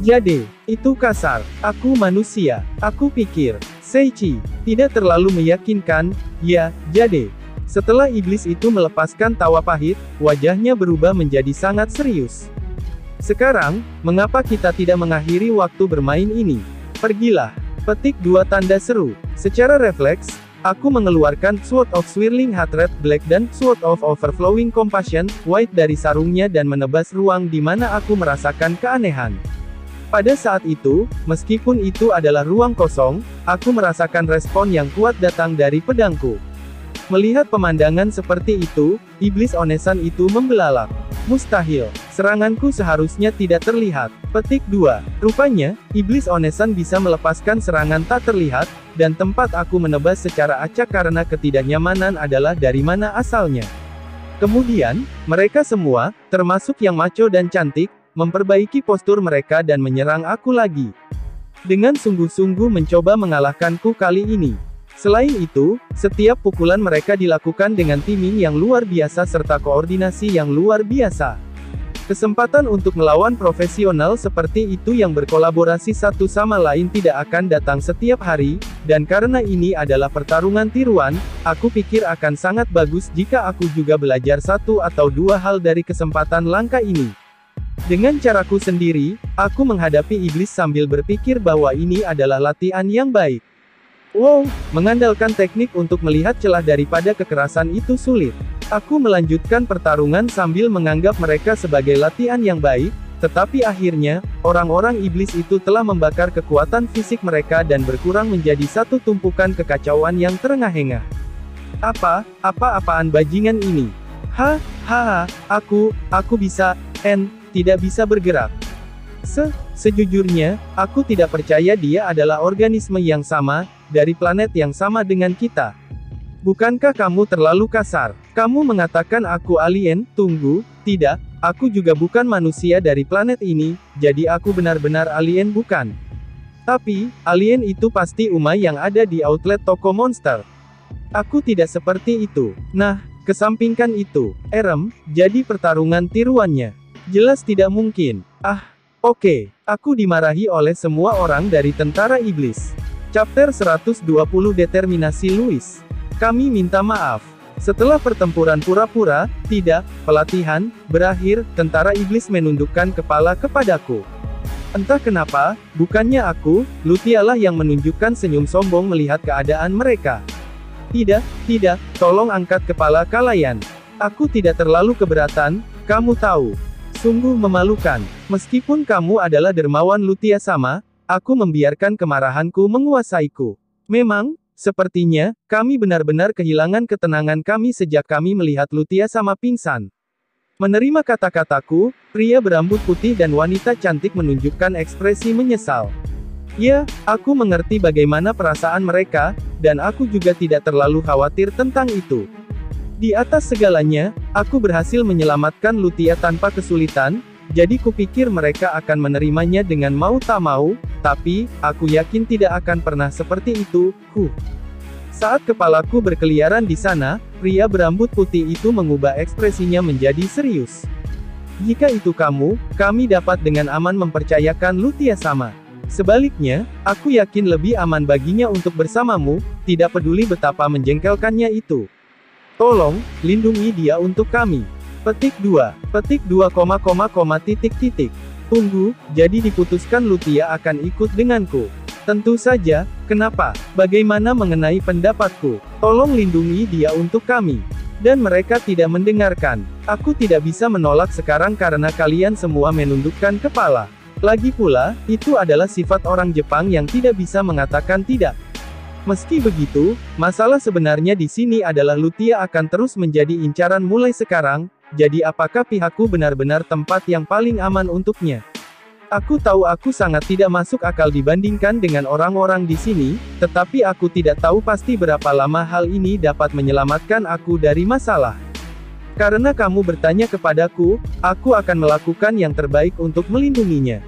[SPEAKER 1] Jade, itu kasar, aku manusia, aku pikir. Seichi, tidak terlalu meyakinkan, ya, Jade. Setelah iblis itu melepaskan tawa pahit, wajahnya berubah menjadi sangat serius. Sekarang, mengapa kita tidak mengakhiri waktu bermain ini? Pergilah. Petik 2 tanda seru. Secara refleks, aku mengeluarkan Sword of Swirling Hatred Black dan Sword of Overflowing Compassion White dari sarungnya dan menebas ruang di mana aku merasakan keanehan. Pada saat itu, meskipun itu adalah ruang kosong, aku merasakan respon yang kuat datang dari pedangku. Melihat pemandangan seperti itu, iblis Onesan itu membelalak. Mustahil, seranganku seharusnya tidak terlihat. Petik 2. Rupanya, iblis Onesan bisa melepaskan serangan tak terlihat, dan tempat aku menebas secara acak karena ketidaknyamanan adalah dari mana asalnya. Kemudian, mereka semua, termasuk yang maco dan cantik, memperbaiki postur mereka dan menyerang aku lagi. Dengan sungguh-sungguh mencoba mengalahkanku kali ini. Selain itu, setiap pukulan mereka dilakukan dengan timing yang luar biasa serta koordinasi yang luar biasa. Kesempatan untuk melawan profesional seperti itu yang berkolaborasi satu sama lain tidak akan datang setiap hari, dan karena ini adalah pertarungan tiruan, aku pikir akan sangat bagus jika aku juga belajar satu atau dua hal dari kesempatan langka ini. Dengan caraku sendiri, aku menghadapi iblis sambil berpikir bahwa ini adalah latihan yang baik. Wow, mengandalkan teknik untuk melihat celah daripada kekerasan itu sulit. Aku melanjutkan pertarungan sambil menganggap mereka sebagai latihan yang baik, tetapi akhirnya, orang-orang iblis itu telah membakar kekuatan fisik mereka dan berkurang menjadi satu tumpukan kekacauan yang terengah-engah. Apa-apaan bajingan ini? Aku bisa, tidak bisa bergerak. Sejujurnya, aku tidak percaya dia adalah organisme yang sama, dari planet yang sama dengan kita. Bukankah kamu terlalu kasar? Kamu mengatakan aku alien? Tunggu, tidak, aku juga bukan manusia dari planet ini, jadi aku benar-benar alien bukan? Tapi, alien itu pasti Umay yang ada di outlet toko monster. Aku tidak seperti itu. Nah, kesampingkan itu. Jadi pertarungan tiruannya. Jelas tidak mungkin. Oke, aku dimarahi oleh semua orang dari tentara iblis. Chapter 120 Determinasi Louis. Kami minta maaf. Setelah pertempuran pura-pura, pelatihan, berakhir, tentara iblis menundukkan kepala kepadaku. Entah kenapa, bukannya aku, Lutialah yang menunjukkan senyum sombong melihat keadaan mereka. Tidak, tolong angkat kepala kalian. Aku tidak terlalu keberatan, kamu tahu. Sungguh memalukan. Meskipun kamu adalah dermawan Lutia sama, aku membiarkan kemarahanku menguasaiku. Memang, sepertinya, kami benar-benar kehilangan ketenangan kami sejak kami melihat Lutia sama pingsan. Menerima kata-kataku, pria berambut putih dan wanita cantik menunjukkan ekspresi menyesal. Ya, aku mengerti bagaimana perasaan mereka, dan aku juga tidak terlalu khawatir tentang itu. Di atas segalanya, aku berhasil menyelamatkan Lutia tanpa kesulitan, jadi kupikir mereka akan menerimanya dengan mau tak mau, tapi, aku yakin tidak akan pernah seperti itu, Saat kepalaku berkeliaran di sana, pria berambut putih itu mengubah ekspresinya menjadi serius. Jika itu kamu, kami dapat dengan aman mempercayakan Lutia sama. Sebaliknya, aku yakin lebih aman baginya untuk bersamamu, tidak peduli betapa menjengkelkannya itu. Tolong, lindungi dia untuk kami. Petik 2. Tunggu, jadi diputuskan Lutia akan ikut denganku. Tentu saja, kenapa? Bagaimana mengenai pendapatku? Tolong lindungi dia untuk kami. Dan mereka tidak mendengarkan. Aku tidak bisa menolak sekarang karena kalian semua menundukkan kepala. Lagi pula, itu adalah sifat orang Jepang yang tidak bisa mengatakan tidak. Meski begitu, masalah sebenarnya di sini adalah Lutia akan terus menjadi incaran mulai sekarang, jadi apakah pihakku benar-benar tempat yang paling aman untuknya? Aku tahu aku sangat tidak masuk akal dibandingkan dengan orang-orang di sini, tetapi aku tidak tahu pasti berapa lama hal ini dapat menyelamatkan aku dari masalah. Karena kamu bertanya kepadaku, aku akan melakukan yang terbaik untuk melindunginya.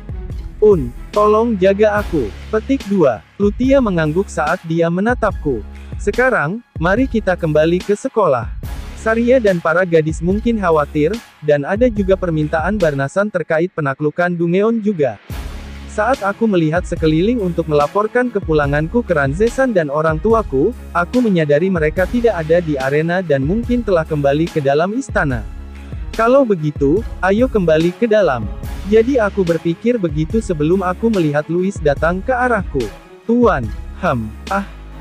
[SPEAKER 1] Tolong jaga aku. Petik 2. Lutia mengangguk saat dia menatapku. Sekarang, mari kita kembali ke sekolah. Saria dan para gadis mungkin khawatir, dan ada juga permintaan Barnasan terkait penaklukan Dungeon juga. Saat aku melihat sekeliling untuk melaporkan kepulanganku ke Ranzesan dan orang tuaku, aku menyadari mereka tidak ada di arena dan mungkin telah kembali ke dalam istana. Kalau begitu, ayo kembali ke dalam. Jadi aku berpikir begitu sebelum aku melihat Louis datang ke arahku. Tuan,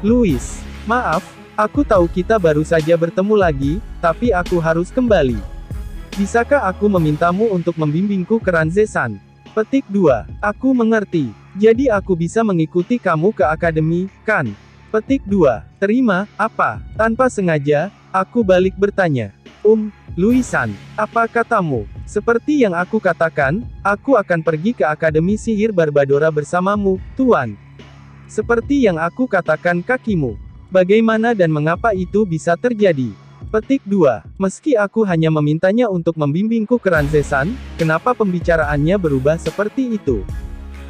[SPEAKER 1] Louis, maaf, aku tahu kita baru saja bertemu lagi, tapi aku harus kembali. Bisakah aku memintamu untuk membimbingku ke Ranzesan? Petik 2. Aku mengerti. Jadi aku bisa mengikuti kamu ke akademi, kan? Petik 2. Terima, apa? Tanpa sengaja, aku balik bertanya. Louisan, apa katamu? Seperti yang aku katakan, aku akan pergi ke Akademi Sihir Barbadora bersamamu, Tuan. Seperti yang aku katakan kakimu. Bagaimana dan mengapa itu bisa terjadi? Petik 2. Meski aku hanya memintanya untuk membimbingku ke Ranzesan, kenapa pembicaraannya berubah seperti itu?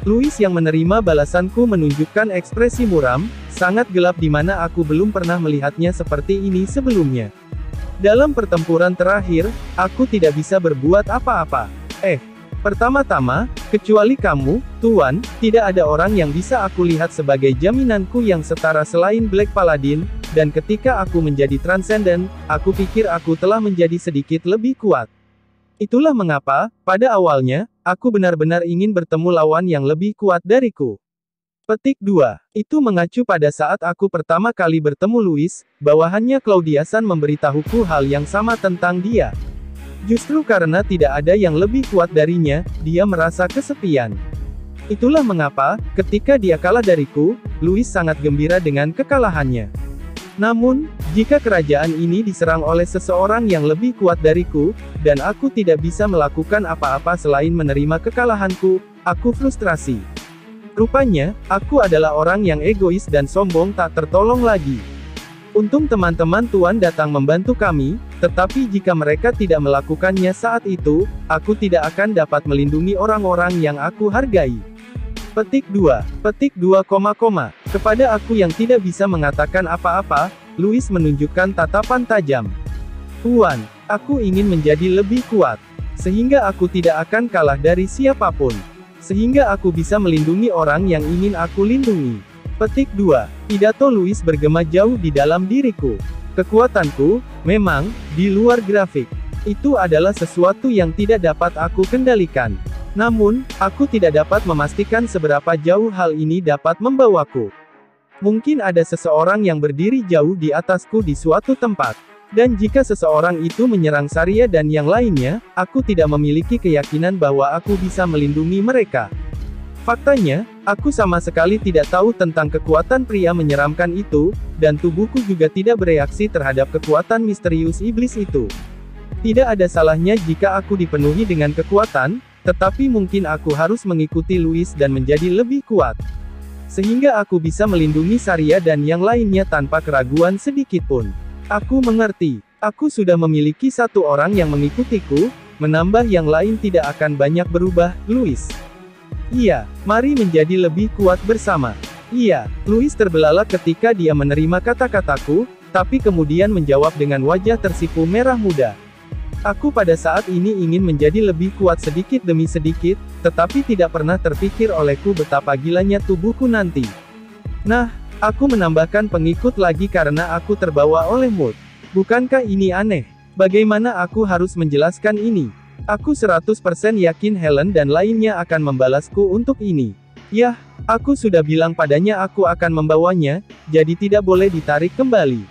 [SPEAKER 1] Louis yang menerima balasanku menunjukkan ekspresi muram, sangat gelap di mana aku belum pernah melihatnya seperti ini sebelumnya. Dalam pertempuran terakhir, aku tidak bisa berbuat apa-apa. Pertama-tama, kecuali kamu, Tuan, tidak ada orang yang bisa aku lihat sebagai jaminanku yang setara selain Black Paladin, dan ketika aku menjadi Transcendent, aku pikir aku telah menjadi sedikit lebih kuat. Itulah mengapa, pada awalnya, aku benar-benar ingin bertemu lawan yang lebih kuat dariku. Petik 2. Itu mengacu pada saat aku pertama kali bertemu Louis, bawahannya Claudiasan memberitahuku hal yang sama tentang dia. Justru karena tidak ada yang lebih kuat darinya, dia merasa kesepian. Itulah mengapa, ketika dia kalah dariku, Louis sangat gembira dengan kekalahannya. Namun, jika kerajaan ini diserang oleh seseorang yang lebih kuat dariku, dan aku tidak bisa melakukan apa-apa selain menerima kekalahanku, aku frustrasi. Rupanya, aku adalah orang yang egois dan sombong tak tertolong lagi. Untung teman-teman Tuan datang membantu kami, tetapi jika mereka tidak melakukannya saat itu, aku tidak akan dapat melindungi orang-orang yang aku hargai. Petik 2. Petik 2, kepada aku yang tidak bisa mengatakan apa-apa, Louis menunjukkan tatapan tajam. Tuan, aku ingin menjadi lebih kuat. Sehingga aku tidak akan kalah dari siapapun. Sehingga aku bisa melindungi orang yang ingin aku lindungi. Petik 2. Pidato Louis bergema jauh di dalam diriku. Kekuatanku, memang, di luar grafik. Itu adalah sesuatu yang tidak dapat aku kendalikan. Namun, aku tidak dapat memastikan seberapa jauh hal ini dapat membawaku. Mungkin ada seseorang yang berdiri jauh di atasku di suatu tempat. Dan jika seseorang itu menyerang Saria dan yang lainnya, aku tidak memiliki keyakinan bahwa aku bisa melindungi mereka. Faktanya, aku sama sekali tidak tahu tentang kekuatan pria menyeramkan itu, dan tubuhku juga tidak bereaksi terhadap kekuatan misterius iblis itu. Tidak ada salahnya jika aku dipenuhi dengan kekuatan, tetapi mungkin aku harus mengikuti Louis dan menjadi lebih kuat. Sehingga aku bisa melindungi Saria dan yang lainnya tanpa keraguan sedikitpun. Aku mengerti. Aku sudah memiliki satu orang yang mengikutiku, menambah yang lain tidak akan banyak berubah, Louis. Iya, mari menjadi lebih kuat bersama. Iya, Louis terbelalak ketika dia menerima kata-kataku, tapi kemudian menjawab dengan wajah tersipu merah muda. Aku pada saat ini ingin menjadi lebih kuat sedikit demi sedikit, tetapi tidak pernah terpikir olehku betapa gilanya tubuhku nanti. Nah, aku menambahkan pengikut lagi karena aku terbawa oleh mood. Bukankah ini aneh? Bagaimana aku harus menjelaskan ini? Aku 100% yakin Helen dan lainnya akan membalasku untuk ini. Yah, aku sudah bilang padanya aku akan membawanya, jadi tidak boleh ditarik kembali.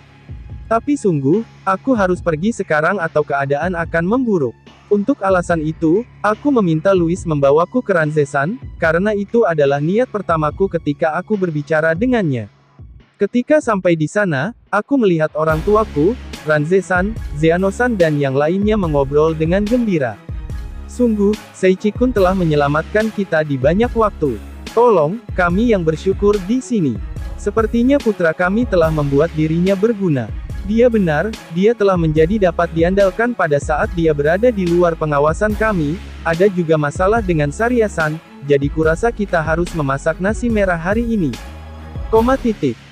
[SPEAKER 1] Tapi sungguh, aku harus pergi sekarang atau keadaan akan memburuk. Untuk alasan itu, aku meminta Louis membawaku ke Ranzesan, karena itu adalah niat pertamaku ketika aku berbicara dengannya. Ketika sampai di sana, aku melihat orang tuaku, Ranze-san, Zeano-san dan yang lainnya mengobrol dengan gembira. Sungguh, Seichi-kun telah menyelamatkan kita di banyak waktu. Tolong, kami yang bersyukur di sini. Sepertinya putra kami telah membuat dirinya berguna. Dia benar, dia telah menjadi dapat diandalkan pada saat dia berada di luar pengawasan kami. Ada juga masalah dengan Saria-san, jadi kurasa kita harus memasak nasi merah hari ini.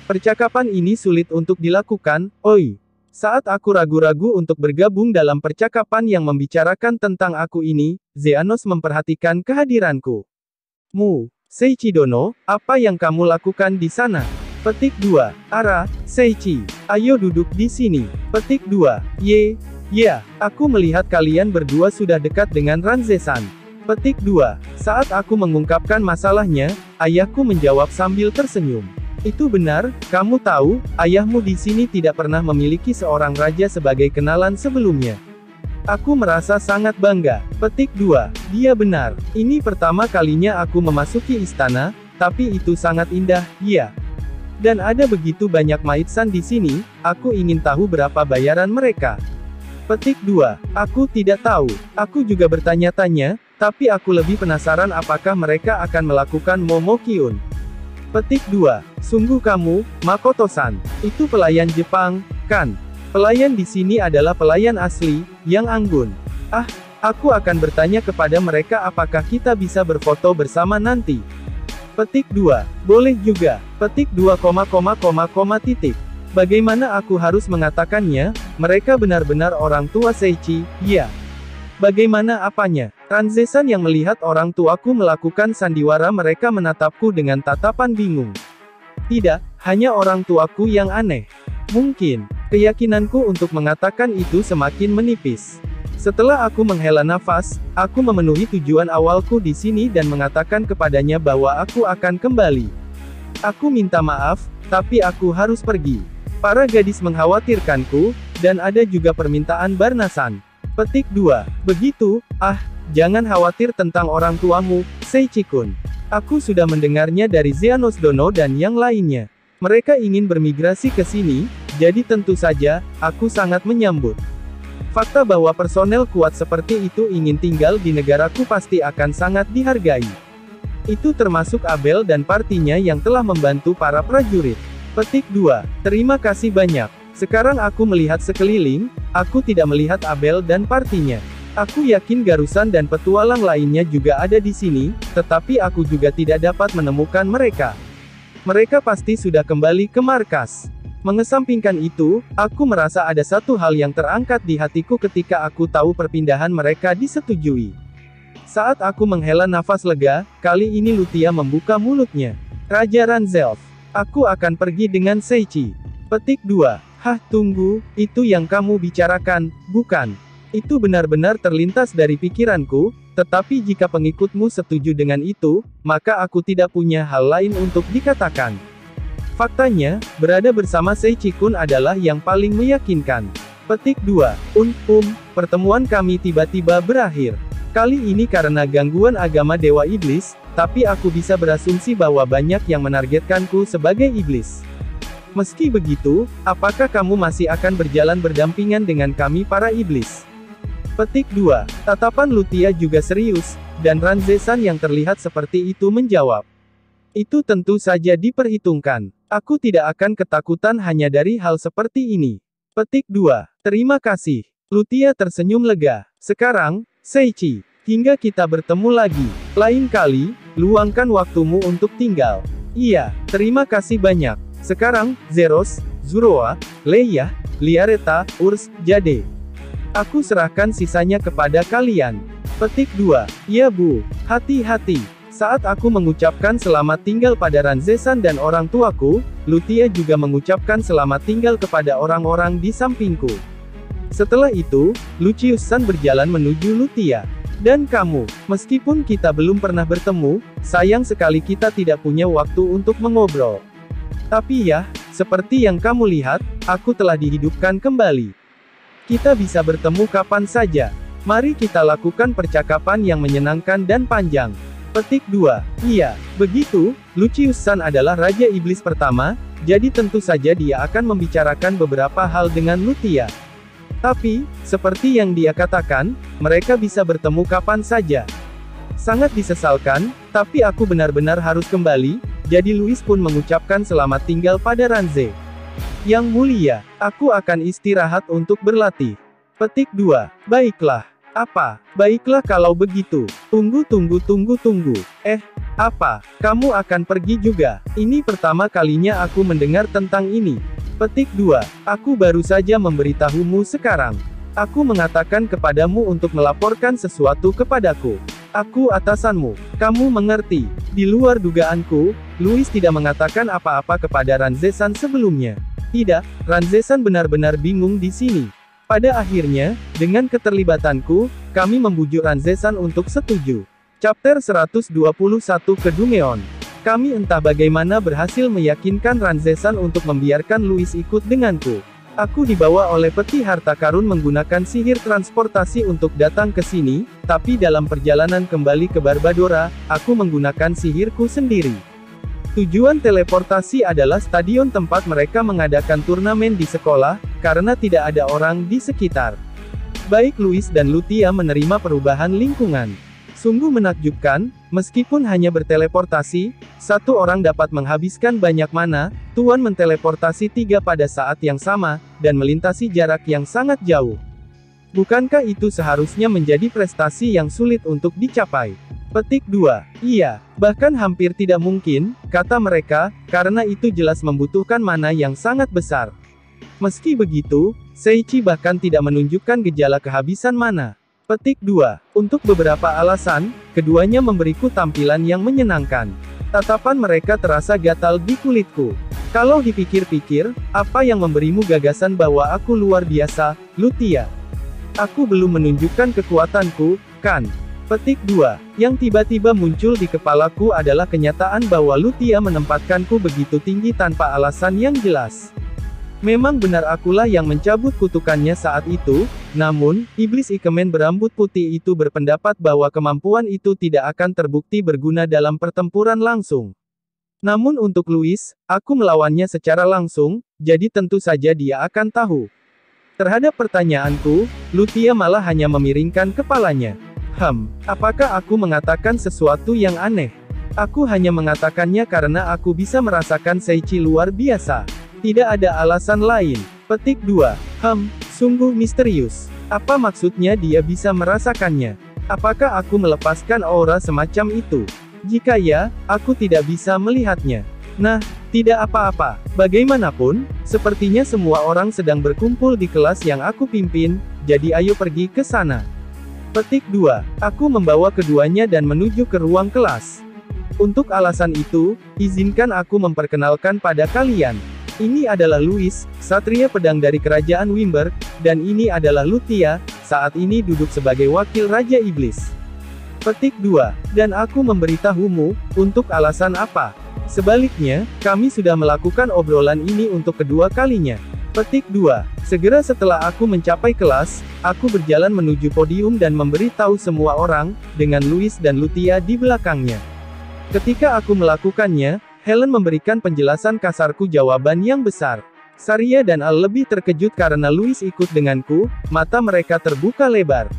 [SPEAKER 1] Percakapan ini sulit untuk dilakukan, oi. Saat aku ragu-ragu untuk bergabung dalam percakapan yang membicarakan tentang aku ini, Zeanos memperhatikan kehadiranku. Seichi Dono, apa yang kamu lakukan di sana? Petik 2. Ara, Seichi. Ayo duduk di sini. Petik 2. Ya, aku melihat kalian berdua sudah dekat dengan Ranze-san. Petik 2. Saat aku mengungkapkan masalahnya, ayahku menjawab sambil tersenyum. Itu benar, kamu tahu, ayahmu di sini tidak pernah memiliki seorang raja sebagai kenalan sebelumnya. Aku merasa sangat bangga. Petik 2. Dia benar. Ini pertama kalinya aku memasuki istana, tapi itu sangat indah, ya. Dan ada begitu banyak maidsan di sini, aku ingin tahu berapa bayaran mereka. Petik 2. Aku tidak tahu. Aku juga bertanya-tanya, tapi aku lebih penasaran apakah mereka akan melakukan Momokyun. Petik 2. Sungguh kamu, Makoto-san. Itu pelayan Jepang, kan? Pelayan di sini adalah pelayan asli, yang anggun. Aku akan bertanya kepada mereka apakah kita bisa berfoto bersama nanti. Petik 2. Boleh juga. Petik 2, titik. Bagaimana aku harus mengatakannya? Mereka benar-benar orang tua Seichi, ya. Bagaimana apanya? Ranze-san yang melihat orang tuaku melakukan sandiwara mereka menatapku dengan tatapan bingung. Tidak, hanya orang tuaku yang aneh. Mungkin, keyakinanku untuk mengatakan itu semakin menipis. Setelah aku menghela nafas, aku memenuhi tujuan awalku di sini dan mengatakan kepadanya bahwa aku akan kembali. Aku minta maaf, tapi aku harus pergi. Para gadis mengkhawatirkanku, dan ada juga permintaan Barna-san. Petik 2. Begitu, jangan khawatir tentang orang tuamu, Seichi-kun. Aku sudah mendengarnya dari Zeanos Dono dan yang lainnya. Mereka ingin bermigrasi ke sini, jadi tentu saja, aku sangat menyambut. Fakta bahwa personel kuat seperti itu ingin tinggal di negaraku pasti akan sangat dihargai. Itu termasuk Abel dan partinya yang telah membantu para prajurit. Petik 2. Terima kasih banyak. Sekarang aku melihat sekeliling, aku tidak melihat Abel dan partinya. Aku yakin Garusan dan petualang lainnya juga ada di sini, tetapi aku juga tidak dapat menemukan mereka. Mereka pasti sudah kembali ke markas. Mengesampingkan itu, aku merasa ada satu hal yang terangkat di hatiku ketika aku tahu perpindahan mereka disetujui. Saat aku menghela nafas lega, kali ini Lutia membuka mulutnya. Raja Ranzelf, aku akan pergi dengan Seichi. Petik 2. Tunggu, itu yang kamu bicarakan, bukan? Itu benar-benar terlintas dari pikiranku, tetapi jika pengikutmu setuju dengan itu, maka aku tidak punya hal lain untuk dikatakan. Faktanya, berada bersama Seichi-kun adalah yang paling meyakinkan. Petik 2. Pertemuan kami tiba-tiba berakhir. Kali ini karena gangguan agama Dewa Iblis, tapi aku bisa berasumsi bahwa banyak yang menargetkanku sebagai iblis. Meski begitu, apakah kamu masih akan berjalan berdampingan dengan kami para iblis? Petik 2. Tatapan Lutia juga serius, dan Ranze-san yang terlihat seperti itu menjawab. Itu tentu saja diperhitungkan. Aku tidak akan ketakutan hanya dari hal seperti ini. Petik 2. Terima kasih. Lutia tersenyum lega. Sekarang, Seichi, hingga kita bertemu lagi. Lain kali, luangkan waktumu untuk tinggal. Iya, terima kasih banyak. Sekarang, Zeros, Zuroa, Leia, Liareta, Urs, Jade. Aku serahkan sisanya kepada kalian. Petik 2. Ya Bu, hati-hati. Saat aku mengucapkan selamat tinggal pada Ranze-san dan orang tuaku, Lutia juga mengucapkan selamat tinggal kepada orang-orang di sampingku. Setelah itu, Lucius-san berjalan menuju Lutia. Dan kamu, meskipun kita belum pernah bertemu, sayang sekali kita tidak punya waktu untuk mengobrol. Tapi ya, seperti yang kamu lihat, aku telah dihidupkan kembali. Kita bisa bertemu kapan saja. Mari kita lakukan percakapan yang menyenangkan dan panjang. Petik 2. Iya, begitu, Lucius-san adalah Raja Iblis pertama, jadi tentu saja dia akan membicarakan beberapa hal dengan Lutia. Tapi, seperti yang dia katakan, mereka bisa bertemu kapan saja. Sangat disesalkan, tapi aku benar-benar harus kembali, jadi Louis pun mengucapkan selamat tinggal pada Ranze. Yang mulia, aku akan istirahat untuk berlatih. Petik 2. Baiklah. Apa? Baiklah kalau begitu. Tunggu. Apa? Kamu akan pergi juga? Ini pertama kalinya aku mendengar tentang ini. Petik 2. Aku baru saja memberitahumu sekarang. Aku mengatakan kepadamu untuk melaporkan sesuatu kepadaku. Aku atasanmu. Kamu mengerti. Di luar dugaanku, Louis tidak mengatakan apa-apa kepada Ranze-san sebelumnya. Tidak, Ranze-san benar-benar bingung di sini. Pada akhirnya, dengan keterlibatanku, kami membujuk Ranze-san untuk setuju. Chapter 121 Kedungeon. Kami entah bagaimana berhasil meyakinkan Ranze-san untuk membiarkan Louis ikut denganku. Aku dibawa oleh peti harta karun menggunakan sihir transportasi untuk datang ke sini, tapi dalam perjalanan kembali ke Barbadora, aku menggunakan sihirku sendiri. Tujuan teleportasi adalah stadion tempat mereka mengadakan turnamen di sekolah, karena tidak ada orang di sekitar. Baik Louis dan Lutia menerima perubahan lingkungan. Sungguh menakjubkan, meskipun hanya berteleportasi, satu orang dapat menghabiskan banyak mana, Tuan menteleportasi 3 pada saat yang sama, dan melintasi jarak yang sangat jauh. Bukankah itu seharusnya menjadi prestasi yang sulit untuk dicapai? Petik 2. Iya, bahkan hampir tidak mungkin, kata mereka, karena itu jelas membutuhkan mana yang sangat besar. Meski begitu, Seiichi bahkan tidak menunjukkan gejala kehabisan mana. Petik 2. Untuk beberapa alasan, keduanya memberiku tampilan yang menyenangkan. Tatapan mereka terasa gatal di kulitku. Kalau dipikir-pikir, apa yang memberimu gagasan bahwa aku luar biasa, Lutia? Aku belum menunjukkan kekuatanku, kan? Petik 2. Yang tiba-tiba muncul di kepalaku adalah kenyataan bahwa Lutia menempatkanku begitu tinggi tanpa alasan yang jelas. Memang benar akulah yang mencabut kutukannya saat itu, namun, iblis Ikemen berambut putih itu berpendapat bahwa kemampuan itu tidak akan terbukti berguna dalam pertempuran langsung. Namun untuk Louis, aku melawannya secara langsung, jadi tentu saja dia akan tahu. Terhadap pertanyaanku, Lutia malah hanya memiringkan kepalanya. Apakah aku mengatakan sesuatu yang aneh? Aku hanya mengatakannya karena aku bisa merasakan Seiichi luar biasa. Tidak ada alasan lain. Petik 2. Sungguh misterius. Apa maksudnya dia bisa merasakannya? Apakah aku melepaskan aura semacam itu? Jika ya, aku tidak bisa melihatnya. Nah, tidak apa-apa. Bagaimanapun, sepertinya semua orang sedang berkumpul di kelas yang aku pimpin, jadi ayo pergi ke sana. Petik 2. Aku membawa keduanya dan menuju ke ruang kelas. Untuk alasan itu, izinkan aku memperkenalkan pada kalian. Ini adalah Louis, Satria Pedang dari Kerajaan Wimberg, dan ini adalah Lutia, saat ini duduk sebagai wakil Raja Iblis. Petik 2. Dan aku memberitahumu, untuk alasan apa? Sebaliknya, kami sudah melakukan obrolan ini untuk kedua kalinya. Petik 2. Segera setelah aku mencapai kelas, aku berjalan menuju podium dan memberitahu semua orang, dengan Louis dan Lutia di belakangnya. Ketika aku melakukannya, Helen memberikan penjelasan kasarku jawaban yang besar. Saria dan Al lebih terkejut karena Louis ikut denganku, mata mereka terbuka lebar.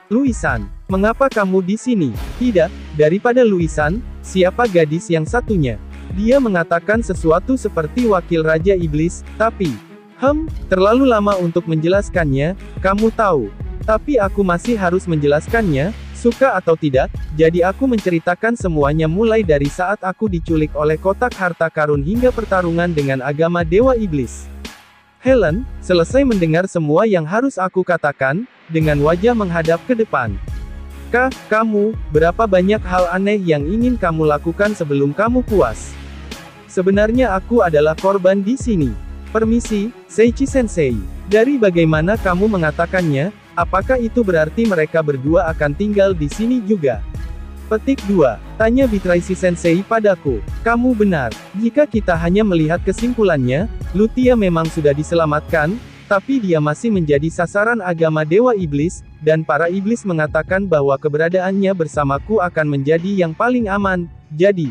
[SPEAKER 1] Louisan, mengapa kamu di sini? Tidak, daripada Louisan, siapa gadis yang satunya? Dia mengatakan sesuatu seperti wakil Raja Iblis, tapi... terlalu lama untuk menjelaskannya, kamu tahu. Tapi aku masih harus menjelaskannya, suka atau tidak, jadi aku menceritakan semuanya mulai dari saat aku diculik oleh kotak harta karun hingga pertarungan dengan agama Dewa Iblis. Helen, selesai mendengar semua yang harus aku katakan, dengan wajah menghadap ke depan. Kamu, berapa banyak hal aneh yang ingin kamu lakukan sebelum kamu puas? Sebenarnya aku adalah korban di sini. Permisi, Seiichi Sensei. Dari bagaimana kamu mengatakannya, apakah itu berarti mereka berdua akan tinggal di sini juga? Petik 2. Tanya Beatrice Sensei padaku. Kamu benar. Jika kita hanya melihat kesimpulannya, Lutia memang sudah diselamatkan, tapi dia masih menjadi sasaran agama Dewa Iblis, dan para iblis mengatakan bahwa keberadaannya bersamaku akan menjadi yang paling aman, jadi...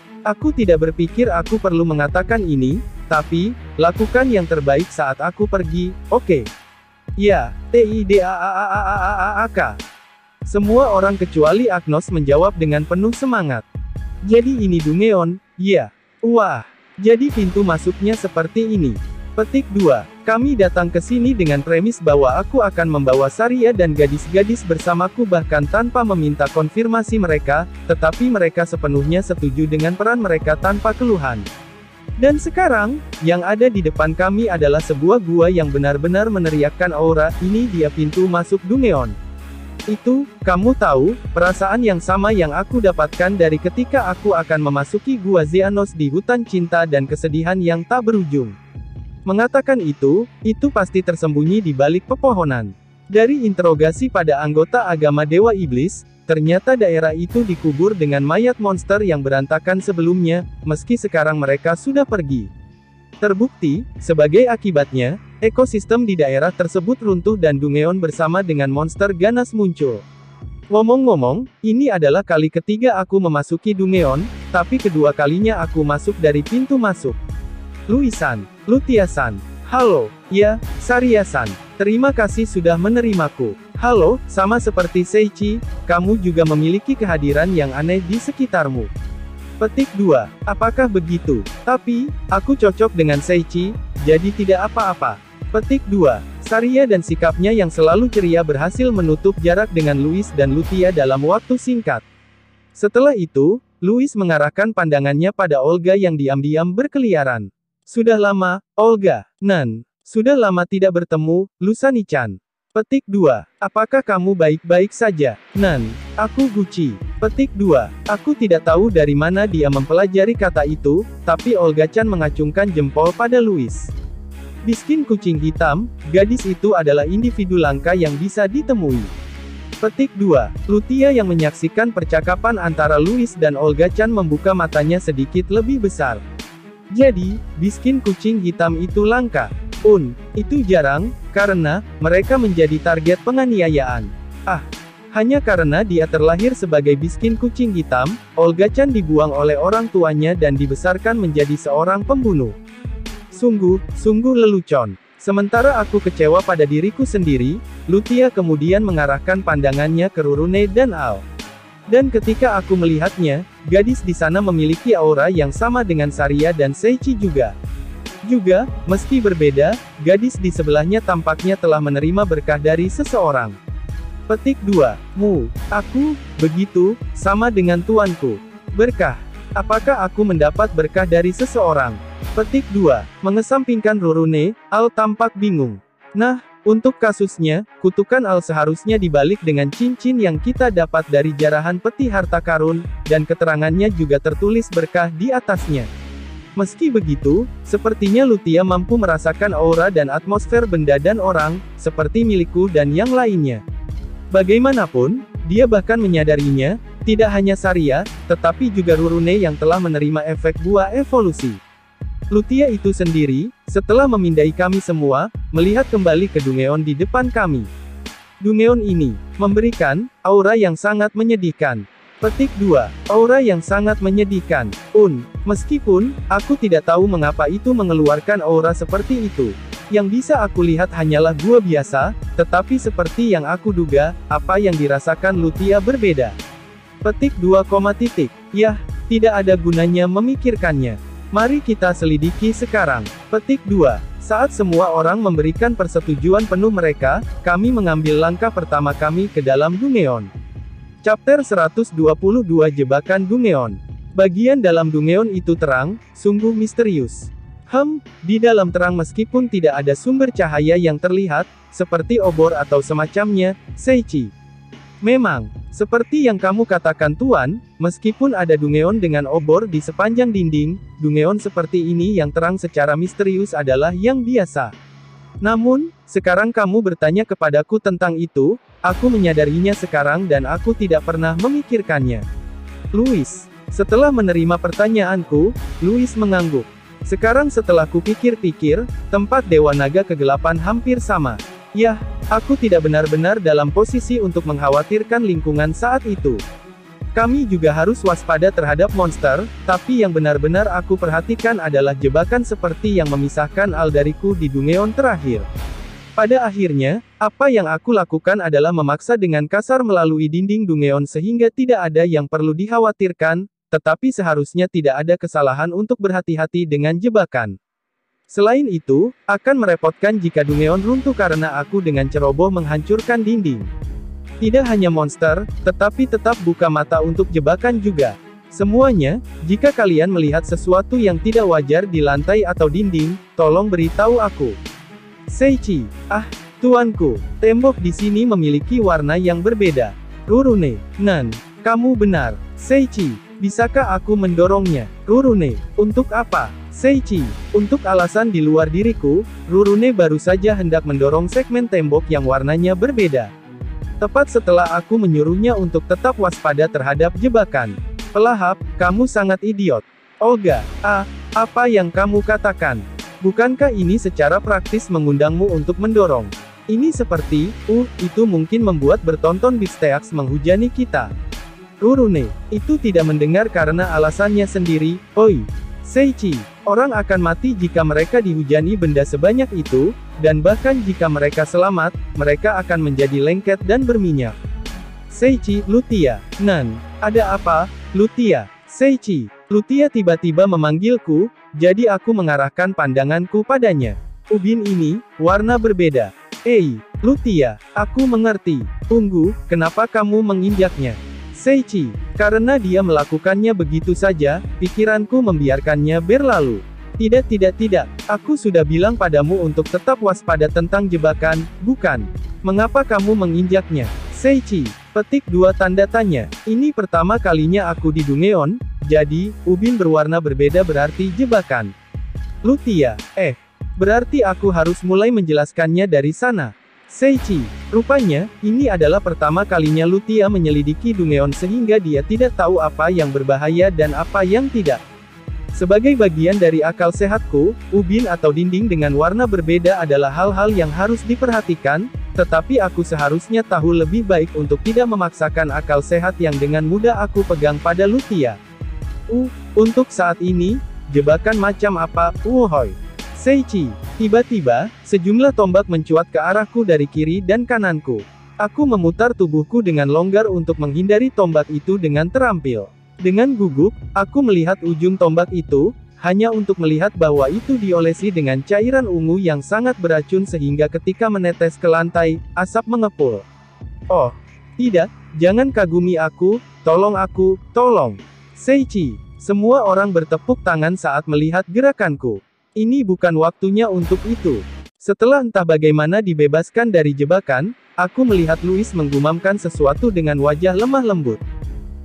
[SPEAKER 1] Aku tidak berpikir aku perlu mengatakan ini, tapi, lakukan yang terbaik saat aku pergi, oke? Ya, TIDAAAAAAK. Semua orang kecuali Agnos menjawab dengan penuh semangat. Jadi ini Dungeon, ya. Wah, jadi pintu masuknya seperti ini. Petik 2. Kami datang ke sini dengan premis bahwa aku akan membawa Saria dan gadis-gadis bersamaku bahkan tanpa meminta konfirmasi mereka, tetapi mereka sepenuhnya setuju dengan peran mereka tanpa keluhan. Dan sekarang, yang ada di depan kami adalah sebuah gua yang benar-benar meneriakkan aura, ini dia pintu masuk Dungeon. Itu, kamu tahu, perasaan yang sama yang aku dapatkan dari ketika aku akan memasuki gua Xenos di hutan cinta dan kesedihan yang tak berujung. Mengatakan itu pasti tersembunyi di balik pepohonan. Dari interogasi pada anggota agama Dewa Iblis, ternyata daerah itu dikubur dengan mayat monster yang berantakan sebelumnya, meski sekarang mereka sudah pergi. Terbukti, sebagai akibatnya, ekosistem di daerah tersebut runtuh dan Dungeon bersama dengan monster ganas muncul. Ngomong-ngomong, ini adalah kali ketiga aku memasuki Dungeon, tapi kedua kalinya aku masuk dari pintu masuk. Louis-san, Lutia-san, halo, ya, Saria-san, terima kasih sudah menerimaku. Halo, sama seperti Seiichi, kamu juga memiliki kehadiran yang aneh di sekitarmu. Petik 2, apakah begitu? Tapi, aku cocok dengan Seiichi, jadi tidak apa-apa. Petik 2, Saria dan sikapnya yang selalu ceria berhasil menutup jarak dengan Louis dan Lutia dalam waktu singkat. Setelah itu, Louis mengarahkan pandangannya pada Olga yang diam-diam berkeliaran. Sudah lama, Olga. Nan. Sudah lama tidak bertemu, Lusani-chan. Petik 2. Apakah kamu baik-baik saja? Nan. Aku Gucci. Petik 2. Aku tidak tahu dari mana dia mempelajari kata itu, tapi Olga-chan mengacungkan jempol pada Louis. Biskin kucing hitam, gadis itu adalah individu langka yang bisa ditemui. Petik 2. Lutia yang menyaksikan percakapan antara Louis dan Olga-chan membuka matanya sedikit lebih besar. Jadi, biskin kucing hitam itu langka. Itu jarang, karena, mereka menjadi target penganiayaan. Hanya karena dia terlahir sebagai miskin kucing hitam, Olga Chan dibuang oleh orang tuanya dan dibesarkan menjadi seorang pembunuh. Sungguh lelucon. Sementara aku kecewa pada diriku sendiri, Lutia kemudian mengarahkan pandangannya ke Rurune dan Al. Dan ketika aku melihatnya, gadis di sana memiliki aura yang sama dengan Saria dan Seichi juga. Meski berbeda, gadis di sebelahnya tampaknya telah menerima berkah dari seseorang. Petik 2. Aku, begitu, sama dengan tuanku. Berkah. Apakah aku mendapat berkah dari seseorang? Petik 2. Mengesampingkan Rurune, Al tampak bingung. Nah, untuk kasusnya, kutukan Al seharusnya dibalik dengan cincin yang kita dapat dari jarahan peti harta karun, dan keterangannya juga tertulis berkah di atasnya. Meski begitu, sepertinya Lutia mampu merasakan aura dan atmosfer benda dan orang, seperti milikku dan yang lainnya. Bagaimanapun, dia bahkan menyadarinya, tidak hanya Saria, tetapi juga Rurune yang telah menerima efek buah evolusi. Lutia itu sendiri, setelah memindai kami semua, melihat kembali ke Dungeon di depan kami. Dungeon ini, memberikan, aura yang sangat menyedihkan. Petik 2. Aura yang sangat menyedihkan. Meskipun, aku tidak tahu mengapa itu mengeluarkan aura seperti itu. Yang bisa aku lihat hanyalah gua biasa, tetapi seperti yang aku duga, apa yang dirasakan Lutia berbeda. Petik 2, Yah, tidak ada gunanya memikirkannya. Mari kita selidiki sekarang. Petik 2. Saat semua orang memberikan persetujuan penuh mereka, kami mengambil langkah pertama kami ke dalam Dungeon. Chapter 122 Jebakan Dungeon. Bagian dalam Dungeon itu terang, sungguh misterius. Di dalam terang meskipun tidak ada sumber cahaya yang terlihat, seperti obor atau semacamnya, Seichi. Memang, seperti yang kamu katakan Tuan, meskipun ada Dungeon dengan obor di sepanjang dinding, Dungeon seperti ini yang terang secara misterius adalah yang biasa. Namun, sekarang kamu bertanya kepadaku tentang itu, aku menyadarinya sekarang dan aku tidak pernah memikirkannya. Louis. Setelah menerima pertanyaanku, Louis mengangguk. Sekarang setelah kupikir-pikir, tempat Dewa Naga Kegelapan hampir sama. Yah, aku tidak benar-benar dalam posisi untuk mengkhawatirkan lingkungan saat itu. Kami juga harus waspada terhadap monster, tapi yang benar-benar aku perhatikan adalah jebakan seperti yang memisahkan Al dariku di Dungeon terakhir. Pada akhirnya, apa yang aku lakukan adalah memaksa dengan kasar melalui dinding Dungeon sehingga tidak ada yang perlu dikhawatirkan, tetapi seharusnya tidak ada kesalahan untuk berhati-hati dengan jebakan. Selain itu, akan merepotkan jika Dungeon runtuh karena aku dengan ceroboh menghancurkan dinding. Tidak hanya monster, tetapi tetap buka mata untuk jebakan juga. Semuanya, jika kalian melihat sesuatu yang tidak wajar di lantai atau dinding, tolong beritahu aku. Seichi. Tuanku, tembok di sini memiliki warna yang berbeda. Rurune. Kamu benar. Seichi. Bisakah aku mendorongnya? Rurune. Untuk apa? Seichi. Untuk alasan di luar diriku, Rurune baru saja hendak mendorong segmen tembok yang warnanya berbeda. Tepat setelah aku menyuruhnya untuk tetap waspada terhadap jebakan. Pelahap, kamu sangat idiot. Olga. Apa yang kamu katakan? Bukankah ini secara praktis mengundangmu untuk mendorong? Ini seperti, itu mungkin membuat bertonton Bifsteaks menghujani kita. Rurune, itu tidak mendengar karena alasannya sendiri. Oi, Seichi, orang akan mati jika mereka dihujani benda sebanyak itu, dan bahkan jika mereka selamat, mereka akan menjadi lengket dan berminyak. Seichi, Lutia. Ada apa, Lutia? Seichi, Lutia tiba-tiba memanggilku, jadi aku mengarahkan pandanganku padanya. Ubin ini, warna berbeda. Lutia, aku mengerti. Tunggu, kenapa kamu menginjaknya? Seichi, karena dia melakukannya begitu saja, pikiranku membiarkannya berlalu. Tidak, aku sudah bilang padamu untuk tetap waspada tentang jebakan, bukan? Mengapa kamu menginjaknya? Seichi, petik 2 tanda tanya. Ini pertama kalinya aku di Dungeon, jadi, ubin berwarna berbeda berarti jebakan. Lutia, berarti aku harus mulai menjelaskannya dari sana. Seichi, rupanya, ini adalah pertama kalinya Lutia menyelidiki Dungeon sehingga dia tidak tahu apa yang berbahaya dan apa yang tidak. Sebagai bagian dari akal sehatku, ubin atau dinding dengan warna berbeda adalah hal-hal yang harus diperhatikan, tetapi aku seharusnya tahu lebih baik untuk tidak memaksakan akal sehat yang dengan mudah aku pegang pada Lutia. Untuk saat ini, jebakan macam apa, Hoi? Seichi. Tiba-tiba, sejumlah tombak mencuat ke arahku dari kiri dan kananku. Aku memutar tubuhku dengan longgar untuk menghindari tombak itu dengan terampil. Dengan gugup, aku melihat ujung tombak itu, hanya untuk melihat bahwa itu diolesi dengan cairan ungu yang sangat beracun sehingga ketika menetes ke lantai, asap mengepul. Oh, tidak, jangan kagumi aku, tolong. Seichi. Semua orang bertepuk tangan saat melihat gerakanku. Ini bukan waktunya untuk itu. Setelah entah bagaimana dibebaskan dari jebakan, aku melihat Louis menggumamkan sesuatu dengan wajah lemah lembut.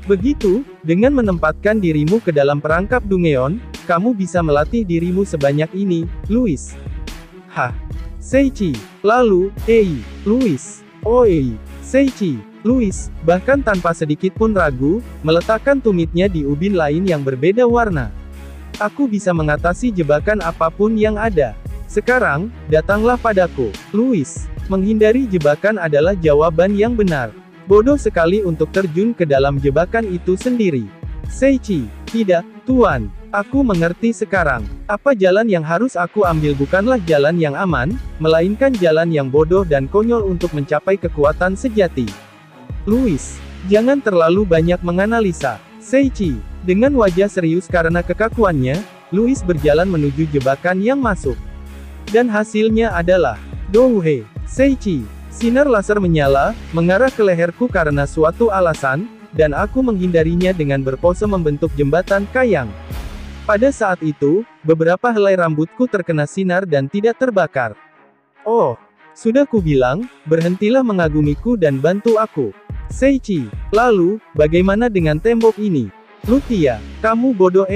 [SPEAKER 1] Begitu, dengan menempatkan dirimu ke dalam perangkap Dungeon, kamu bisa melatih dirimu sebanyak ini, Louis. Hah? Seichi. Lalu, Louis. Seichi. Louis, bahkan tanpa sedikit pun ragu, meletakkan tumitnya di ubin lain yang berbeda warna. Aku bisa mengatasi jebakan apapun yang ada. Sekarang, datanglah padaku, Louis. Menghindari jebakan adalah jawaban yang benar. Bodoh sekali untuk terjun ke dalam jebakan itu sendiri. Seichi. Tidak, Tuan. Aku mengerti sekarang. Apa jalan yang harus aku ambil bukanlah jalan yang aman, melainkan jalan yang bodoh dan konyol untuk mencapai kekuatan sejati. Louis, jangan terlalu banyak menganalisa. Seichi. Dengan wajah serius karena kekakuannya, Louis berjalan menuju jebakan yang masuk. Dan hasilnya adalah Douhe. Seichi. Sinar laser menyala, mengarah ke leherku karena suatu alasan, dan aku menghindarinya dengan berpose membentuk jembatan kayang. Pada saat itu, beberapa helai rambutku terkena sinar dan tidak terbakar. Oh, sudah kubilang, berhentilah mengagumiku dan bantu aku. Seichi. Lalu, bagaimana dengan tembok ini? Lutia, kamu bodoh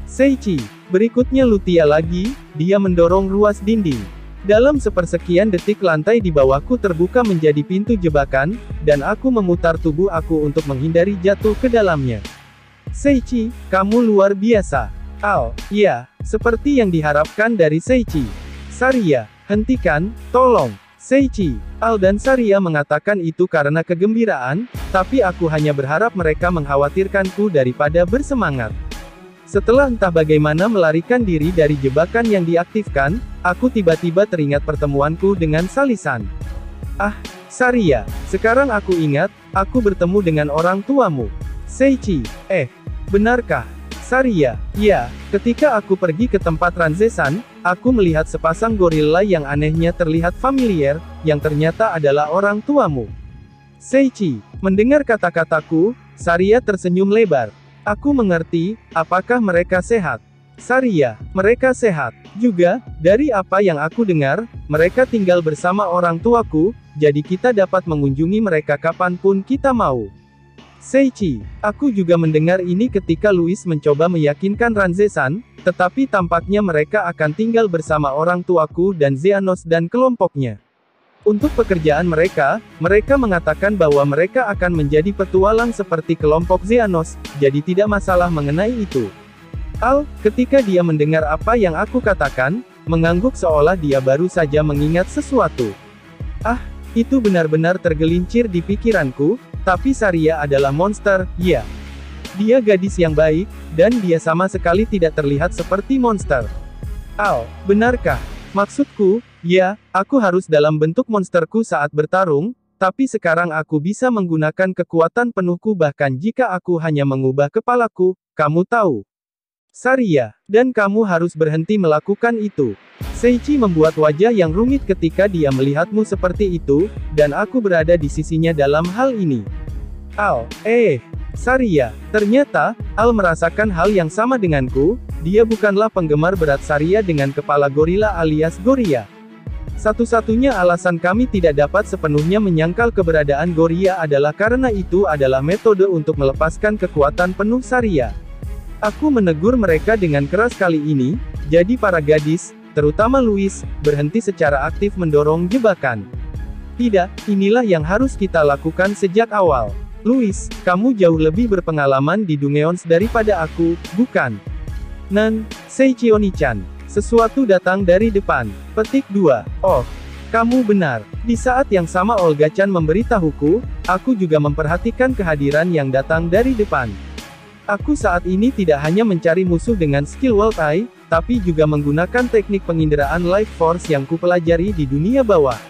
[SPEAKER 1] Seichi. Berikutnya Lutia lagi, dia mendorong ruas dinding. Dalam sepersekian detik lantai di bawahku terbuka menjadi pintu jebakan, dan aku memutar tubuh aku untuk menghindari jatuh ke dalamnya. Seichi, kamu luar biasa. Iya, seperti yang diharapkan dari Seichi. Saria, hentikan, tolong. Seichi, dan Saria mengatakan itu karena kegembiraan, tapi aku hanya berharap mereka mengkhawatirkanku daripada bersemangat. Setelah entah bagaimana melarikan diri dari jebakan yang diaktifkan, aku tiba-tiba teringat pertemuanku dengan Salisan. Saria, sekarang aku ingat, aku bertemu dengan orang tuamu. Seichi, benarkah? Saria, ya, ketika aku pergi ke tempat Ranze-san, aku melihat sepasang gorila yang anehnya terlihat familiar, yang ternyata adalah orang tuamu. Seichi, mendengar kata-kataku, Saria tersenyum lebar. Aku mengerti, apakah mereka sehat? Saria, mereka sehat. Juga, dari apa yang aku dengar, mereka tinggal bersama orang tuaku, jadi kita dapat mengunjungi mereka kapanpun kita mau. Seichi, aku juga mendengar ini ketika Louis mencoba meyakinkan Ranze-san, tetapi tampaknya mereka akan tinggal bersama orang tuaku dan Zeanos dan kelompoknya. Untuk pekerjaan mereka mengatakan bahwa mereka akan menjadi petualang seperti kelompok Zeanos, jadi tidak masalah mengenai itu. Ketika dia mendengar apa yang aku katakan, mengangguk seolah dia baru saja mengingat sesuatu. Itu benar-benar tergelincir di pikiranku, tapi Saria adalah monster, ya. Dia gadis yang baik, dan dia sama sekali tidak terlihat seperti monster. Benarkah? Maksudku, ya, aku harus dalam bentuk monsterku saat bertarung, tapi sekarang aku bisa menggunakan kekuatan penuhku bahkan jika aku hanya mengubah kepalaku, kamu tahu. Saria, dan kamu harus berhenti melakukan itu. Seichi membuat wajah yang rumit ketika dia melihatmu seperti itu, dan aku berada di sisinya dalam hal ini. Saria, ternyata, merasakan hal yang sama denganku, dia bukanlah penggemar berat Saria dengan kepala gorila alias Goria. Satu-satunya alasan kami tidak dapat sepenuhnya menyangkal keberadaan Goria adalah karena itu adalah metode untuk melepaskan kekuatan penuh Saria. Aku menegur mereka dengan keras kali ini, jadi para gadis, terutama Louis, berhenti secara aktif mendorong jebakan. Tidak, inilah yang harus kita lakukan sejak awal. Louis, kamu jauh lebih berpengalaman di Dungeons daripada aku, bukan? Seichi Oni-chan. Sesuatu datang dari depan. Petik 2. Kamu benar. Di saat yang sama Olga-chan memberitahuku, aku juga memperhatikan kehadiran yang datang dari depan. Aku saat ini tidak hanya mencari musuh dengan skill Wild Eye, tapi juga menggunakan teknik penginderaan Life Force yang kupelajari di dunia bawah.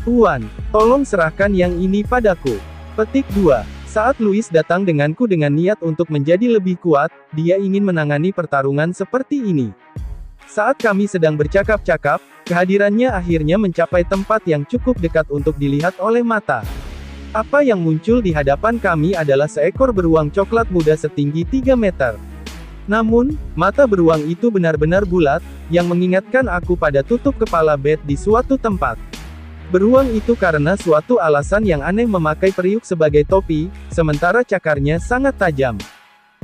[SPEAKER 1] Tuan, tolong serahkan yang ini padaku. Petik 2. Saat Louis datang denganku dengan niat untuk menjadi lebih kuat, dia ingin menangani pertarungan seperti ini. Saat kami sedang bercakap-cakap, kehadirannya akhirnya mencapai tempat yang cukup dekat untuk dilihat oleh mata. Apa yang muncul di hadapan kami adalah seekor beruang coklat muda setinggi 3 meter. Namun, mata beruang itu benar-benar bulat, yang mengingatkan aku pada tutup kepala Bat di suatu tempat. Beruang itu karena suatu alasan yang aneh memakai periuk sebagai topi, sementara cakarnya sangat tajam.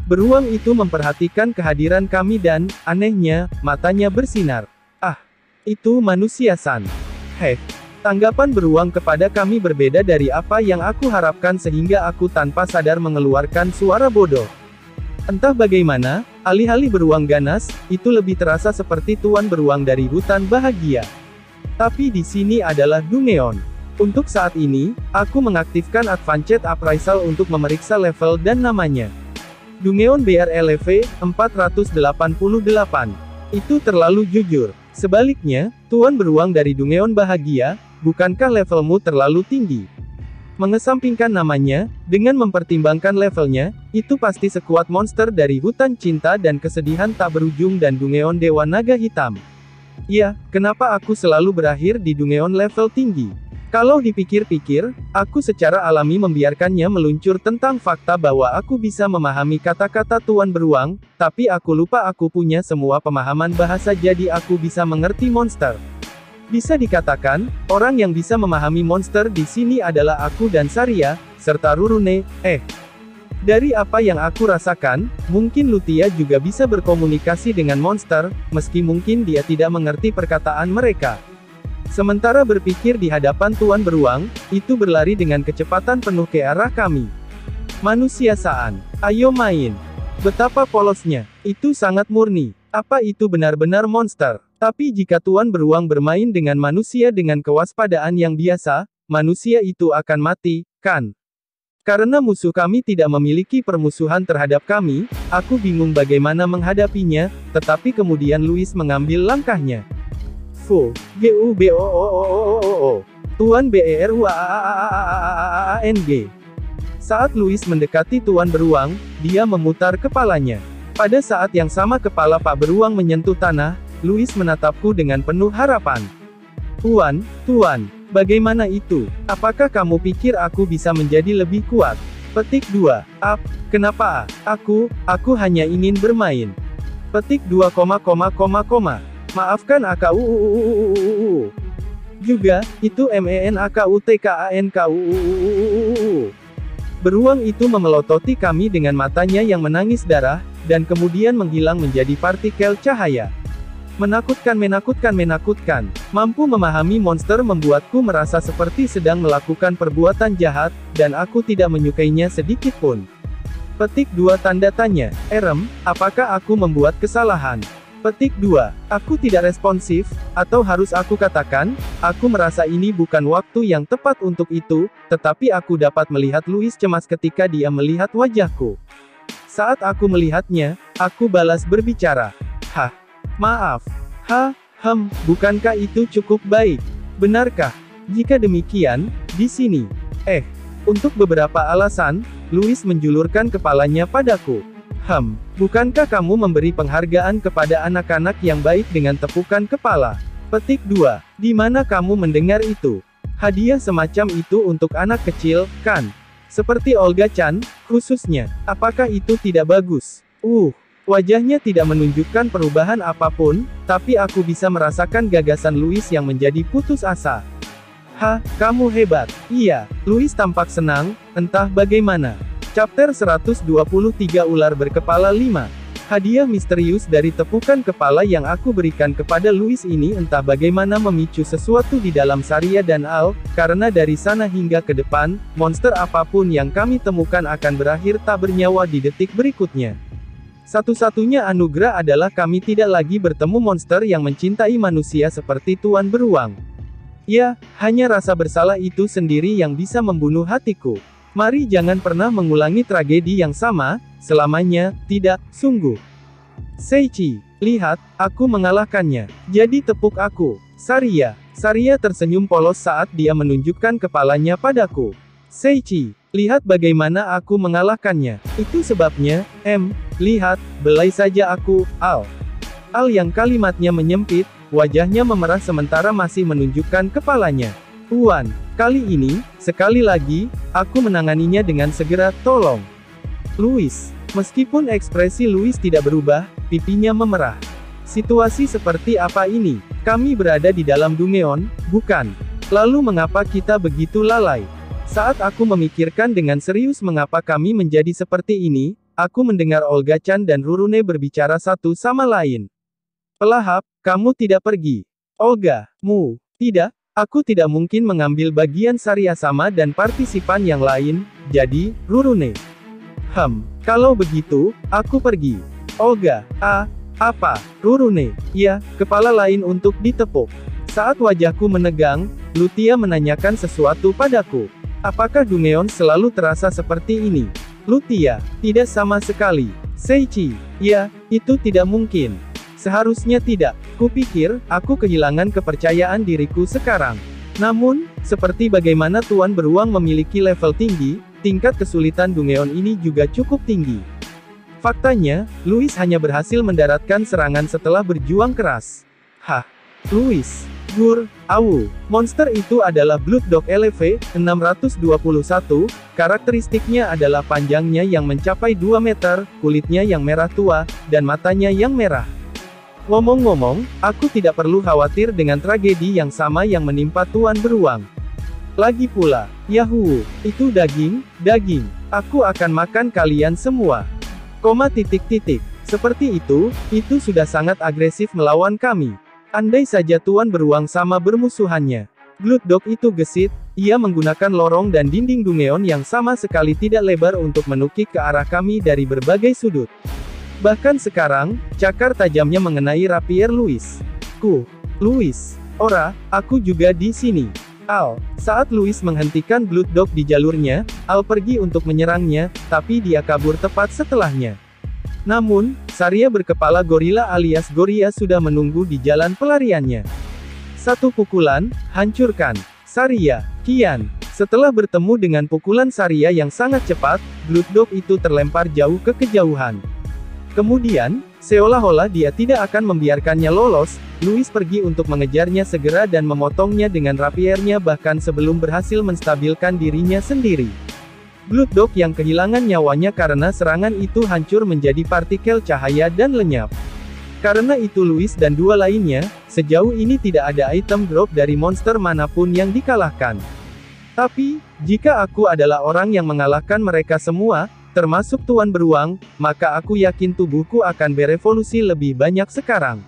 [SPEAKER 1] Beruang itu memperhatikan kehadiran kami dan, anehnya, matanya bersinar. Ah, itu manusia San. Heh. Tanggapan beruang kepada kami berbeda dari apa yang aku harapkan sehingga aku tanpa sadar mengeluarkan suara bodoh. Entah bagaimana, alih-alih beruang ganas, itu lebih terasa seperti tuan beruang dari hutan bahagia. Tapi di sini adalah Dungeon. Untuk saat ini, aku mengaktifkan Advanced Appraisal untuk memeriksa level dan namanya. Dungeon BRLV 488. Itu terlalu jujur. Sebaliknya, tuan beruang dari Dungeon bahagia, bukankah levelmu terlalu tinggi? Mengesampingkan namanya, dengan mempertimbangkan levelnya, itu pasti sekuat monster dari hutan cinta dan kesedihan tak berujung dan Dungeon Dewa Naga Hitam. Ya, kenapa aku selalu berakhir di Dungeon level tinggi? Kalau dipikir-pikir, aku secara alami membiarkannya meluncur tentang fakta bahwa aku bisa memahami kata-kata tuan beruang, tapi aku lupa aku punya semua pemahaman bahasa jadi aku bisa mengerti monster. Bisa dikatakan, orang yang bisa memahami monster di sini adalah aku dan Saria, serta Rurune. Dari apa yang aku rasakan, mungkin Lutia juga bisa berkomunikasi dengan monster, meski mungkin dia tidak mengerti perkataan mereka. Sementara berpikir di hadapan tuan beruang, itu berlari dengan kecepatan penuh ke arah kami. Manusia Saan, ayo main. Betapa polosnya, itu sangat murni. Apa itu benar-benar monster? Tapi jika tuan beruang bermain dengan manusia dengan kewaspadaan yang biasa, manusia itu akan mati, kan? Karena musuh kami tidak memiliki permusuhan terhadap kami, aku bingung bagaimana menghadapinya, tetapi kemudian Louis mengambil langkahnya. Fu, G-U-B-O-O-O-O-O-O. Tuan B-E-R-U-A-A-A-A-A-A-N-G. Saat Louis mendekati tuan beruang, dia memutar kepalanya. Pada saat yang sama kepala Pak Beruang menyentuh tanah, Louis menatapku dengan penuh harapan. Tuan, bagaimana itu? Apakah kamu pikir aku bisa menjadi lebih kuat? Petik 2. Kenapa? Aku hanya ingin bermain. Petik 2, Maafkan AKU. Juga, itu MENAKUTKANKU. Beruang itu memelototi kami dengan matanya yang menangis darah, dan kemudian menghilang menjadi partikel cahaya. Menakutkan. Mampu memahami monster membuatku merasa seperti sedang melakukan perbuatan jahat, dan aku tidak menyukainya sedikit pun. Petik 2 tanda tanya. Apakah aku membuat kesalahan? Petik 2. Aku tidak responsif, atau harus aku katakan, aku merasa ini bukan waktu yang tepat untuk itu, tetapi aku dapat melihat Louis cemas ketika dia melihat wajahku. Saat aku melihatnya, aku balas berbicara. Maaf. Bukankah itu cukup baik? Benarkah? Jika demikian, di sini. Untuk beberapa alasan, Louis menjulurkan kepalanya padaku. Bukankah kamu memberi penghargaan kepada anak-anak yang baik dengan tepukan kepala? Petik 2. Di mana kamu mendengar itu? Hadiah semacam itu untuk anak kecil, kan? Seperti Olga-chan, khususnya. Apakah itu tidak bagus? Wajahnya tidak menunjukkan perubahan apapun, tapi aku bisa merasakan gagasan Louis yang menjadi putus asa. Kamu hebat. Iya, Louis tampak senang, entah bagaimana. Chapter 123 Ular Berkepala 5. Hadiah misterius dari tepukan kepala yang aku berikan kepada Louis ini entah bagaimana memicu sesuatu di dalam Saria dan Al, karena dari sana hingga ke depan, monster apapun yang kami temukan akan berakhir tak bernyawa di detik berikutnya. Satu-satunya anugerah adalah kami tidak lagi bertemu monster yang mencintai manusia seperti Tuan Beruang. Ya, hanya rasa bersalah itu sendiri yang bisa membunuh hatiku. Mari jangan pernah mengulangi tragedi yang sama, selamanya, tidak, sungguh. Seiichi, lihat, aku mengalahkannya. Jadi tepuk aku. Saria. Saria tersenyum polos saat dia menunjukkan kepalanya padaku. Seiichi, lihat bagaimana aku mengalahkannya. Itu sebabnya, lihat, belai saja aku, Al. Al yang kalimatnya menyempit, wajahnya memerah sementara masih menunjukkan kepalanya. Tuan, kali ini, sekali lagi, aku menanganinya dengan segera, tolong. Louis. Meskipun ekspresi Louis tidak berubah, pipinya memerah. Situasi seperti apa ini? Kami berada di dalam Dungeon, bukan? Lalu mengapa kita begitu lalai? Saat aku memikirkan dengan serius mengapa kami menjadi seperti ini, aku mendengar Olga Chan dan Rurune berbicara satu sama lain. Pelahap, kamu tidak pergi. Olga, tidak, aku tidak mungkin mengambil bagian Saria sama dan partisipan yang lain, jadi, Rurune. Kalau begitu, aku pergi. Olga, apa? Rurune, ya, kepala lain untuk ditepuk. Saat wajahku menegang, Lutia menanyakan sesuatu padaku. Apakah Dungeon selalu terasa seperti ini? Lutia, tidak sama sekali. Seiichi, ya, itu tidak mungkin. Seharusnya tidak. Kupikir, aku kehilangan kepercayaan diriku sekarang. Namun, seperti bagaimana Tuan Beruang memiliki level tinggi, tingkat kesulitan Dungeon ini juga cukup tinggi. Faktanya, Louis hanya berhasil mendaratkan serangan setelah berjuang keras. Louis. Monster itu adalah Blood Dog LV 621, karakteristiknya adalah panjangnya yang mencapai 2 meter, kulitnya yang merah tua, dan matanya yang merah. Ngomong-ngomong, aku tidak perlu khawatir dengan tragedi yang sama yang menimpa Tuan Beruang. Lagi pula, Yahoo, itu daging. Aku akan makan kalian semua. Seperti itu sudah sangat agresif melawan kami. Andai saja Tuan Beruang sama bermusuhannya. Blood Dog itu gesit, ia menggunakan lorong dan dinding Dungeon yang sama sekali tidak lebar untuk menukik ke arah kami dari berbagai sudut. Bahkan sekarang, cakar tajamnya mengenai rapier Louis. Louis, ora, aku juga di sini. Al, saat Louis menghentikan Blood Dog di jalurnya, Al pergi untuk menyerangnya, tapi dia kabur tepat setelahnya. Namun, Saria berkepala gorila alias Goria sudah menunggu di jalan pelariannya. Satu pukulan, hancurkan. Saria, Kian. Setelah bertemu dengan pukulan Saria yang sangat cepat, Blood Dog itu terlempar jauh ke kejauhan. Kemudian, seolah-olah dia tidak akan membiarkannya lolos, Louis pergi untuk mengejarnya segera dan memotongnya dengan rapiernya bahkan sebelum berhasil menstabilkan dirinya sendiri. Blood Dog yang kehilangan nyawanya karena serangan itu hancur menjadi partikel cahaya dan lenyap. Karena itu Louis dan dua lainnya, sejauh ini tidak ada item drop dari monster manapun yang dikalahkan. Tapi, jika aku adalah orang yang mengalahkan mereka semua, termasuk Tuan Beruang, maka aku yakin tubuhku akan berevolusi lebih banyak sekarang.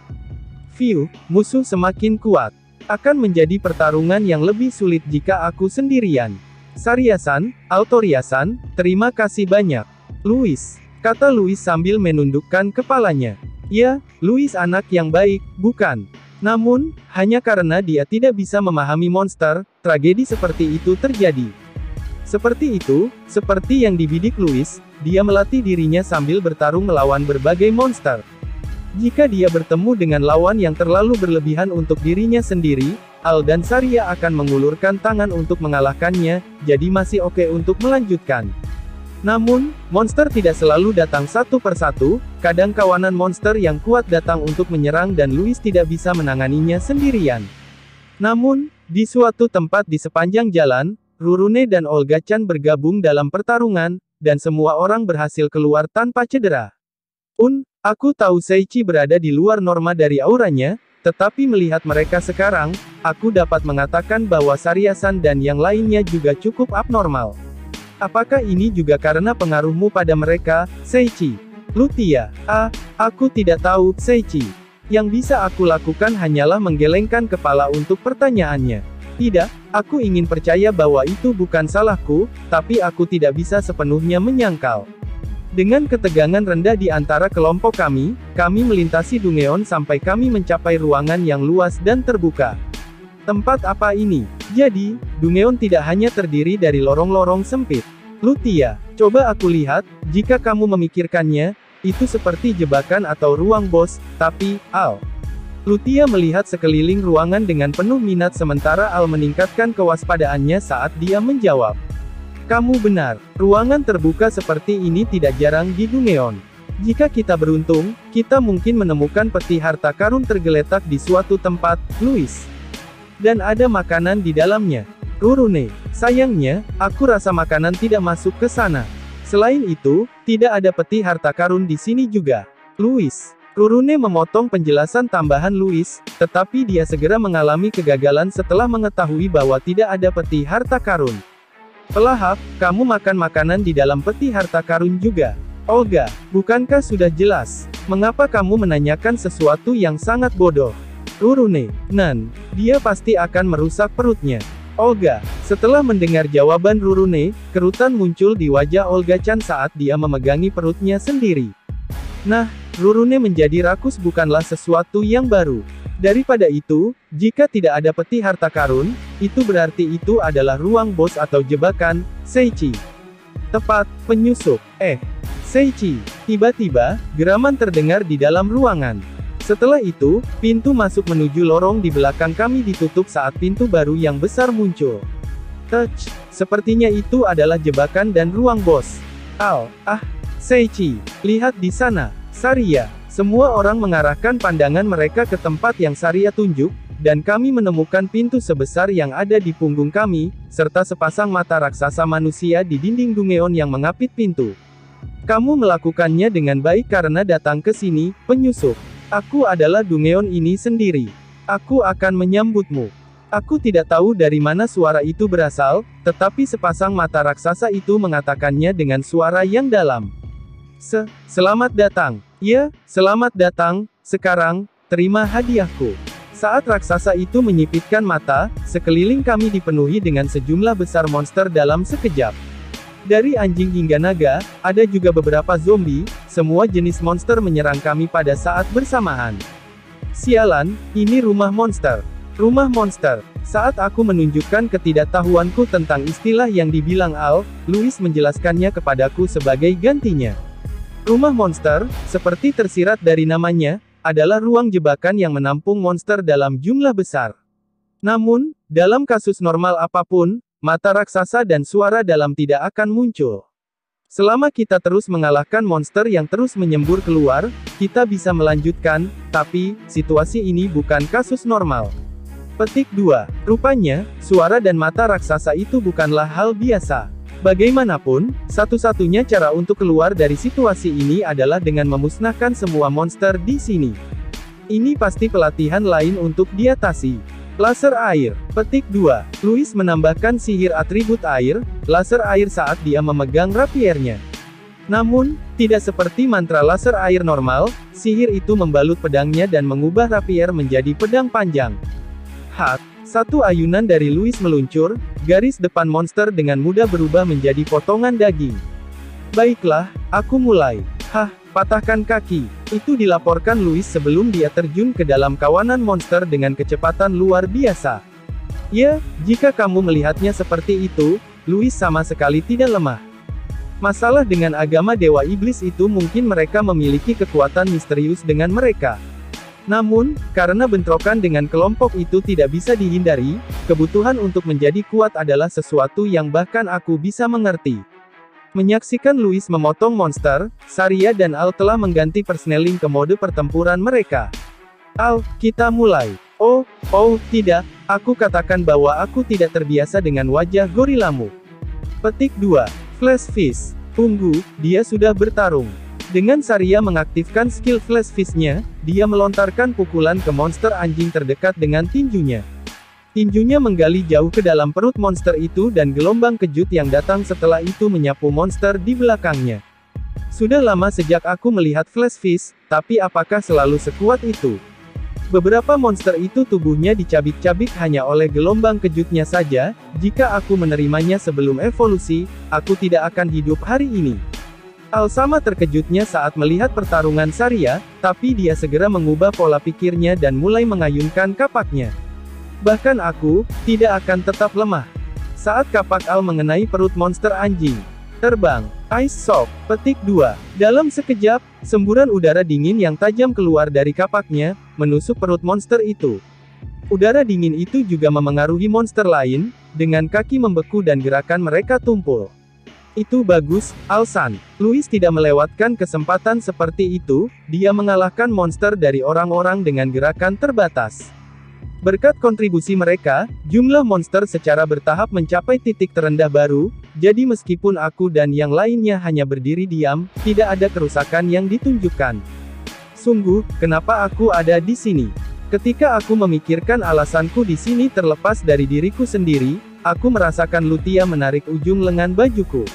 [SPEAKER 1] Musuh semakin kuat. Akan menjadi pertarungan yang lebih sulit jika aku sendirian. Saria-san, Altoria-san, terima kasih banyak. Louis, kata Louis sambil menundukkan kepalanya. Ya, Louis anak yang baik, bukan? Namun, hanya karena dia tidak bisa memahami monster, tragedi seperti itu terjadi. Seperti yang dibidik Louis, dia melatih dirinya sambil bertarung melawan berbagai monster. Jika dia bertemu dengan lawan yang terlalu berlebihan untuk dirinya sendiri, Al dan Saria akan mengulurkan tangan untuk mengalahkannya, jadi masih oke untuk melanjutkan. Namun, monster tidak selalu datang satu persatu, kadang kawanan monster yang kuat datang untuk menyerang dan Louis tidak bisa menanganinya sendirian. Namun, di suatu tempat di sepanjang jalan, Rurune dan Olga Chan bergabung dalam pertarungan, dan semua orang berhasil keluar tanpa cedera. Aku tahu Seiichi berada di luar norma dari auranya, tetapi melihat mereka sekarang, aku dapat mengatakan bahwa Saria-san dan yang lainnya juga cukup abnormal. Apakah ini juga karena pengaruhmu pada mereka, Seiichi? Lutia, aku tidak tahu, Seiichi. Yang bisa aku lakukan hanyalah menggelengkan kepala untuk pertanyaannya. Tidak, aku ingin percaya bahwa itu bukan salahku, tapi aku tidak bisa sepenuhnya menyangkal. Dengan ketegangan rendah di antara kelompok kami melintasi Dungeon sampai kami mencapai ruangan yang luas dan terbuka. Tempat apa ini? Jadi, Dungeon tidak hanya terdiri dari lorong-lorong sempit. Lutia, coba aku lihat, jika kamu memikirkannya, itu seperti jebakan atau ruang bos, tapi, Al. Lutia melihat sekeliling ruangan dengan penuh minat sementara Al meningkatkan kewaspadaannya saat dia menjawab. Kamu benar, ruangan terbuka seperti ini tidak jarang di Dungeon. Jika kita beruntung, kita mungkin menemukan peti harta karun tergeletak di suatu tempat, Louis. Dan ada makanan di dalamnya. Rurune, sayangnya, aku rasa makanan tidak masuk ke sana. Selain itu, tidak ada peti harta karun di sini juga. Louis. Rurune memotong penjelasan tambahan Louis, tetapi dia segera mengalami kegagalan setelah mengetahui bahwa tidak ada peti harta karun. Pelahap, kamu makan makanan di dalam peti harta karun juga. Olga, bukankah sudah jelas? Mengapa kamu menanyakan sesuatu yang sangat bodoh? Rurune, Nan, dia pasti akan merusak perutnya. Olga, setelah mendengar jawaban Rurune, kerutan muncul di wajah Olga Chan saat dia memegangi perutnya sendiri. Nah, Rurune menjadi rakus bukanlah sesuatu yang baru. Daripada itu, jika tidak ada peti harta karun, itu berarti itu adalah ruang bos atau jebakan, Seichi. Tepat, penyusup. Seichi. Tiba-tiba, geraman terdengar di dalam ruangan. Setelah itu, pintu masuk menuju lorong di belakang kami ditutup saat pintu baru yang besar muncul. Touch, sepertinya itu adalah jebakan dan ruang bos. Al, Seichi, lihat di sana, Saria. Semua orang mengarahkan pandangan mereka ke tempat yang Saria tunjuk, dan kami menemukan pintu sebesar yang ada di punggung kami, serta sepasang mata raksasa manusia di dinding Dungeon yang mengapit pintu. Kamu melakukannya dengan baik karena datang ke sini, penyusup. Aku adalah Dungeon ini sendiri. Aku akan menyambutmu. Aku tidak tahu dari mana suara itu berasal, tetapi sepasang mata raksasa itu mengatakannya dengan suara yang dalam. Selamat datang. Ya, selamat datang. Sekarang, terima hadiahku. Saat raksasa itu menyipitkan mata, sekeliling kami dipenuhi dengan sejumlah besar monster dalam sekejap. Dari anjing hingga naga, ada juga beberapa zombie, semua jenis monster menyerang kami pada saat bersamaan. Sialan, ini rumah monster. Rumah monster. Saat aku menunjukkan ketidaktahuanku tentang istilah yang dibilang Al, Louis menjelaskannya kepadaku sebagai gantinya. Rumah monster, seperti tersirat dari namanya, adalah ruang jebakan yang menampung monster dalam jumlah besar. Namun, dalam kasus normal apapun, mata raksasa dan suara dalam tidak akan muncul. Selama kita terus mengalahkan monster yang terus menyembur keluar, kita bisa melanjutkan, tapi, situasi ini bukan kasus normal. Petik 2. Rupanya, suara dan mata raksasa itu bukanlah hal biasa. Bagaimanapun, satu-satunya cara untuk keluar dari situasi ini adalah dengan memusnahkan semua monster di sini. Ini pasti pelatihan lain untuk diatasi. Laser air. Petik 2. Louis menambahkan sihir atribut air, laser air saat dia memegang rapiernya. Namun, tidak seperti mantra laser air normal, sihir itu membalut pedangnya dan mengubah rapier menjadi pedang panjang. Satu ayunan dari Louis meluncur, garis depan monster dengan mudah berubah menjadi potongan daging. Baiklah, aku mulai. Patahkan kaki. Itu dilaporkan Louis sebelum dia terjun ke dalam kawanan monster dengan kecepatan luar biasa. Ya, jika kamu melihatnya seperti itu, Louis sama sekali tidak lemah. Masalah dengan agama Dewa Iblis itu mungkin mereka memiliki kekuatan misterius dengan mereka. Namun, karena bentrokan dengan kelompok itu tidak bisa dihindari, kebutuhan untuk menjadi kuat adalah sesuatu yang bahkan aku bisa mengerti. Menyaksikan Louis memotong monster, Saria dan Al telah mengganti persneling ke mode pertempuran mereka. Al, kita mulai. Oh, tidak, aku katakan bahwa aku tidak terbiasa dengan wajah gorilamu. Petik 2. Flash Fist. Tunggu, dia sudah bertarung. Dengan Saria mengaktifkan skill Flash Fist-nya, dia melontarkan pukulan ke monster anjing terdekat dengan tinjunya. Tinjunya menggali jauh ke dalam perut monster itu dan gelombang kejut yang datang setelah itu menyapu monster di belakangnya. Sudah lama sejak aku melihat Flash Fist, tapi apakah selalu sekuat itu? Beberapa monster itu tubuhnya dicabik-cabik hanya oleh gelombang kejutnya saja, jika aku menerimanya sebelum evolusi, aku tidak akan hidup hari ini. Al sama terkejutnya saat melihat pertarungan Saria, tapi dia segera mengubah pola pikirnya dan mulai mengayunkan kapaknya. Bahkan aku, tidak akan tetap lemah. Saat kapak Al mengenai perut monster anjing. Terbang. Ice Shock. Petik 2. Dalam sekejap, semburan udara dingin yang tajam keluar dari kapaknya, menusuk perut monster itu. Udara dingin itu juga memengaruhi monster lain, dengan kaki membeku dan gerakan mereka tumpul. Itu bagus, Alsan. Louis tidak melewatkan kesempatan seperti itu, dia mengalahkan monster dari orang-orang dengan gerakan terbatas. Berkat kontribusi mereka, jumlah monster secara bertahap mencapai titik terendah baru, jadi meskipun aku dan yang lainnya hanya berdiri diam, tidak ada kerusakan yang ditunjukkan. Sungguh, kenapa aku ada di sini? Ketika aku memikirkan alasanku di sini terlepas dari diriku sendiri, aku merasakan Lutia menarik ujung lengan bajuku.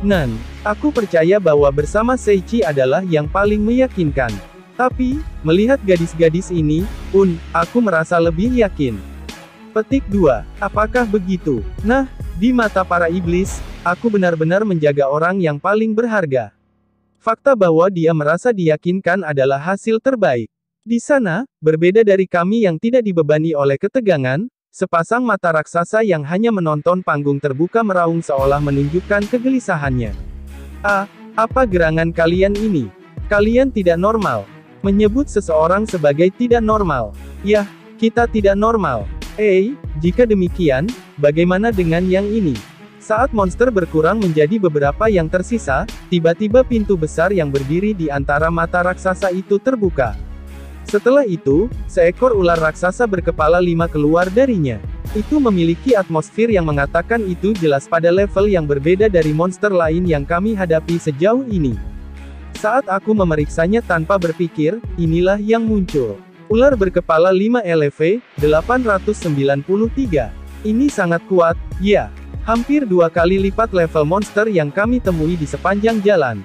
[SPEAKER 1] Nan, aku percaya bahwa bersama Seichi adalah yang paling meyakinkan. Tapi, melihat gadis-gadis ini, aku merasa lebih yakin. Petik 2. Apakah begitu? Nah, di mata para iblis, aku benar-benar menjaga orang yang paling berharga. Fakta bahwa dia merasa diyakinkan adalah hasil terbaik. Di sana, berbeda dari kami yang tidak dibebani oleh ketegangan, sepasang mata raksasa yang hanya menonton panggung terbuka meraung seolah menunjukkan kegelisahannya. Apa gerangan kalian ini? Kalian tidak normal. Menyebut seseorang sebagai tidak normal. Yah, kita tidak normal. Jika demikian, bagaimana dengan yang ini? Saat monster berkurang menjadi beberapa yang tersisa, tiba-tiba pintu besar yang berdiri di antara mata raksasa itu terbuka. Setelah itu, seekor ular raksasa berkepala 5 keluar darinya. Itu memiliki atmosfer yang mengatakan itu jelas pada level yang berbeda dari monster lain yang kami hadapi sejauh ini. Saat aku memeriksanya tanpa berpikir, inilah yang muncul. Ular berkepala 5 LV, 893. Ini sangat kuat, ya. Hampir 2 kali lipat level monster yang kami temui di sepanjang jalan.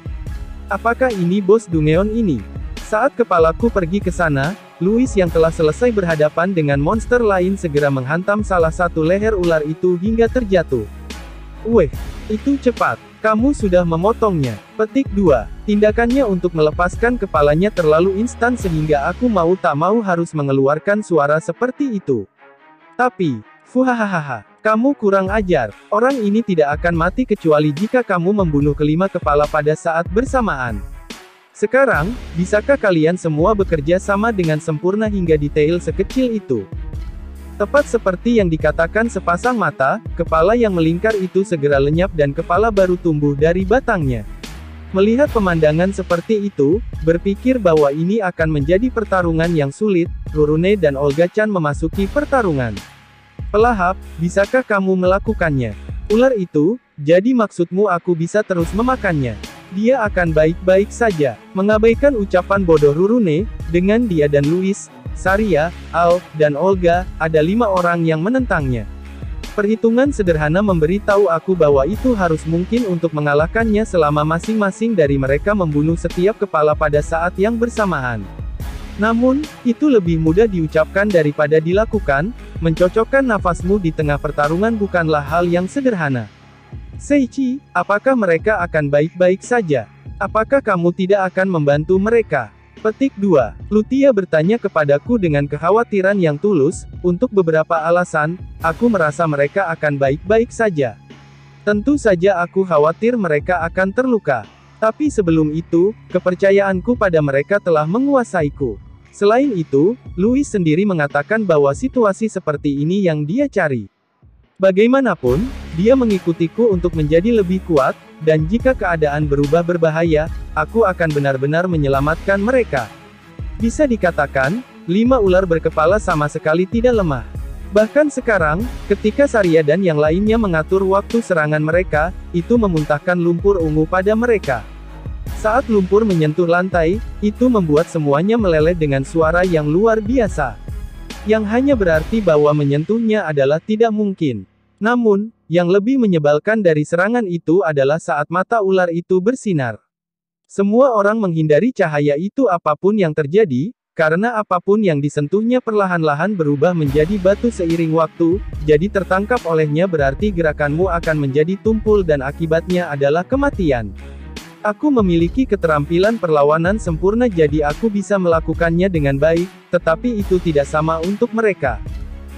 [SPEAKER 1] Apakah ini bos Dungeon ini? Saat kepalaku pergi ke sana, Louis yang telah selesai berhadapan dengan monster lain segera menghantam salah satu leher ular itu hingga terjatuh. Weh, itu cepat. Kamu sudah memotongnya. Petik 2. Tindakannya untuk melepaskan kepalanya terlalu instan sehingga aku mau tak mau harus mengeluarkan suara seperti itu. Tapi, fuhahaha, kamu kurang ajar. Orang ini tidak akan mati kecuali jika kamu membunuh kelima kepala pada saat bersamaan. Sekarang, bisakah kalian semua bekerja sama dengan sempurna hingga detail sekecil itu? Tepat seperti yang dikatakan sepasang mata, kepala yang melingkar itu segera lenyap dan kepala baru tumbuh dari batangnya. Melihat pemandangan seperti itu, berpikir bahwa ini akan menjadi pertarungan yang sulit, Rurune dan Olga-chan memasuki pertarungan. Pelahap, bisakah kamu melakukannya? Ular itu, jadi maksudmu aku bisa terus memakannya? Dia akan baik-baik saja. Mengabaikan ucapan bodoh Rurune, dengan dia dan Louis, Saria, Al, dan Olga, ada 5 orang yang menentangnya. Perhitungan sederhana memberitahu aku bahwa itu harus mungkin untuk mengalahkannya selama masing-masing dari mereka membunuh setiap kepala pada saat yang bersamaan. Namun, itu lebih mudah diucapkan daripada dilakukan, mencocokkan nafasmu di tengah pertarungan bukanlah hal yang sederhana. Seichi, apakah mereka akan baik-baik saja? Apakah kamu tidak akan membantu mereka? Petik 2. Lutia bertanya kepadaku dengan kekhawatiran yang tulus, untuk beberapa alasan, aku merasa mereka akan baik-baik saja. Tentu saja aku khawatir mereka akan terluka. Tapi sebelum itu, kepercayaanku pada mereka telah menguasaiku. Selain itu, Louis sendiri mengatakan bahwa situasi seperti ini yang dia cari. Bagaimanapun, dia mengikutiku untuk menjadi lebih kuat, dan jika keadaan berubah berbahaya, aku akan benar-benar menyelamatkan mereka. Bisa dikatakan, 5 ular berkepala sama sekali tidak lemah. Bahkan sekarang, ketika Saria dan yang lainnya mengatur waktu serangan mereka, itu memuntahkan lumpur ungu pada mereka. Saat lumpur menyentuh lantai, itu membuat semuanya meleleh dengan suara yang luar biasa. Yang hanya berarti bahwa menyentuhnya adalah tidak mungkin. Namun, yang lebih menyebalkan dari serangan itu adalah saat mata ular itu bersinar. Semua orang menghindari cahaya itu apapun yang terjadi, karena apapun yang disentuhnya perlahan-lahan berubah menjadi batu seiring waktu, jadi tertangkap olehnya berarti gerakanmu akan menjadi tumpul dan akibatnya adalah kematian. Aku memiliki keterampilan perlawanan sempurna jadi aku bisa melakukannya dengan baik, tetapi itu tidak sama untuk mereka.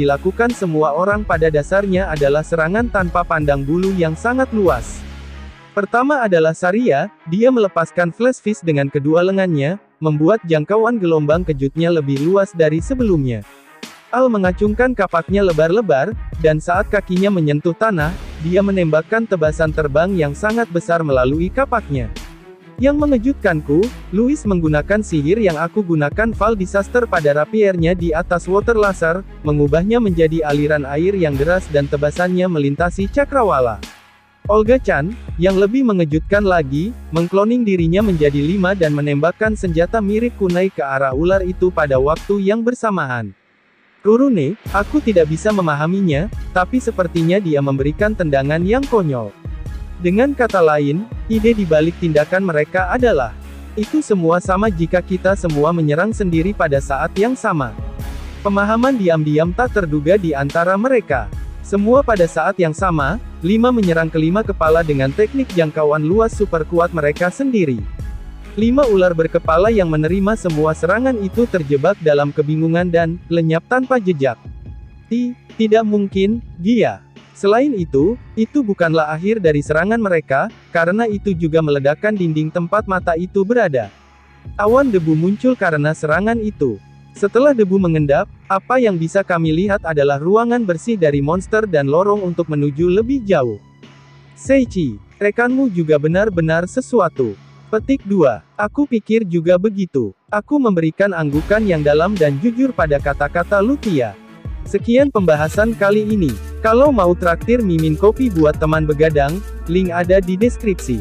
[SPEAKER 1] dilakukan semua orang pada dasarnya adalah serangan tanpa pandang bulu yang sangat luas. Pertama adalah Saria, dia melepaskan flash fish dengan kedua lengannya, membuat jangkauan gelombang kejutnya lebih luas dari sebelumnya. Al mengacungkan kapaknya lebar-lebar, dan saat kakinya menyentuh tanah, dia menembakkan tebasan terbang yang sangat besar melalui kapaknya. Yang mengejutkanku, Louis menggunakan sihir yang aku gunakan Val Disaster pada rapiernya di atas water laser, mengubahnya menjadi aliran air yang deras dan tebasannya melintasi cakrawala. Olga Chan, yang lebih mengejutkan lagi, mengkloning dirinya menjadi 5 dan menembakkan senjata mirip kunai ke arah ular itu pada waktu yang bersamaan. Rurune, aku tidak bisa memahaminya, tapi sepertinya dia memberikan tendangan yang konyol. Dengan kata lain, ide di balik tindakan mereka adalah, itu semua sama jika kita semua menyerang sendiri pada saat yang sama. Pemahaman diam-diam tak terduga di antara mereka. Semua pada saat yang sama, 5 menyerang kelima kepala dengan teknik jangkauan luas super kuat mereka sendiri. 5 ular berkepala yang menerima semua serangan itu terjebak dalam kebingungan dan lenyap tanpa jejak. Tidak mungkin, dia. Selain itu bukanlah akhir dari serangan mereka, karena itu juga meledakkan dinding tempat mata itu berada. Awan debu muncul karena serangan itu. Setelah debu mengendap, apa yang bisa kami lihat adalah ruangan bersih dari monster dan lorong untuk menuju lebih jauh. Seichi, rekanmu juga benar-benar sesuatu. Petik 2. Aku pikir juga begitu. Aku memberikan anggukan yang dalam dan jujur pada kata-kata Lutia. Sekian pembahasan kali ini. Kalau mau traktir Mimin kopi buat teman begadang, link ada di deskripsi.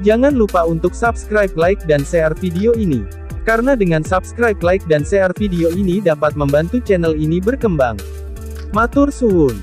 [SPEAKER 1] Jangan lupa untuk subscribe, like, dan share video ini. Karena dengan subscribe, like, dan share video ini dapat membantu channel ini berkembang. Matur suwun.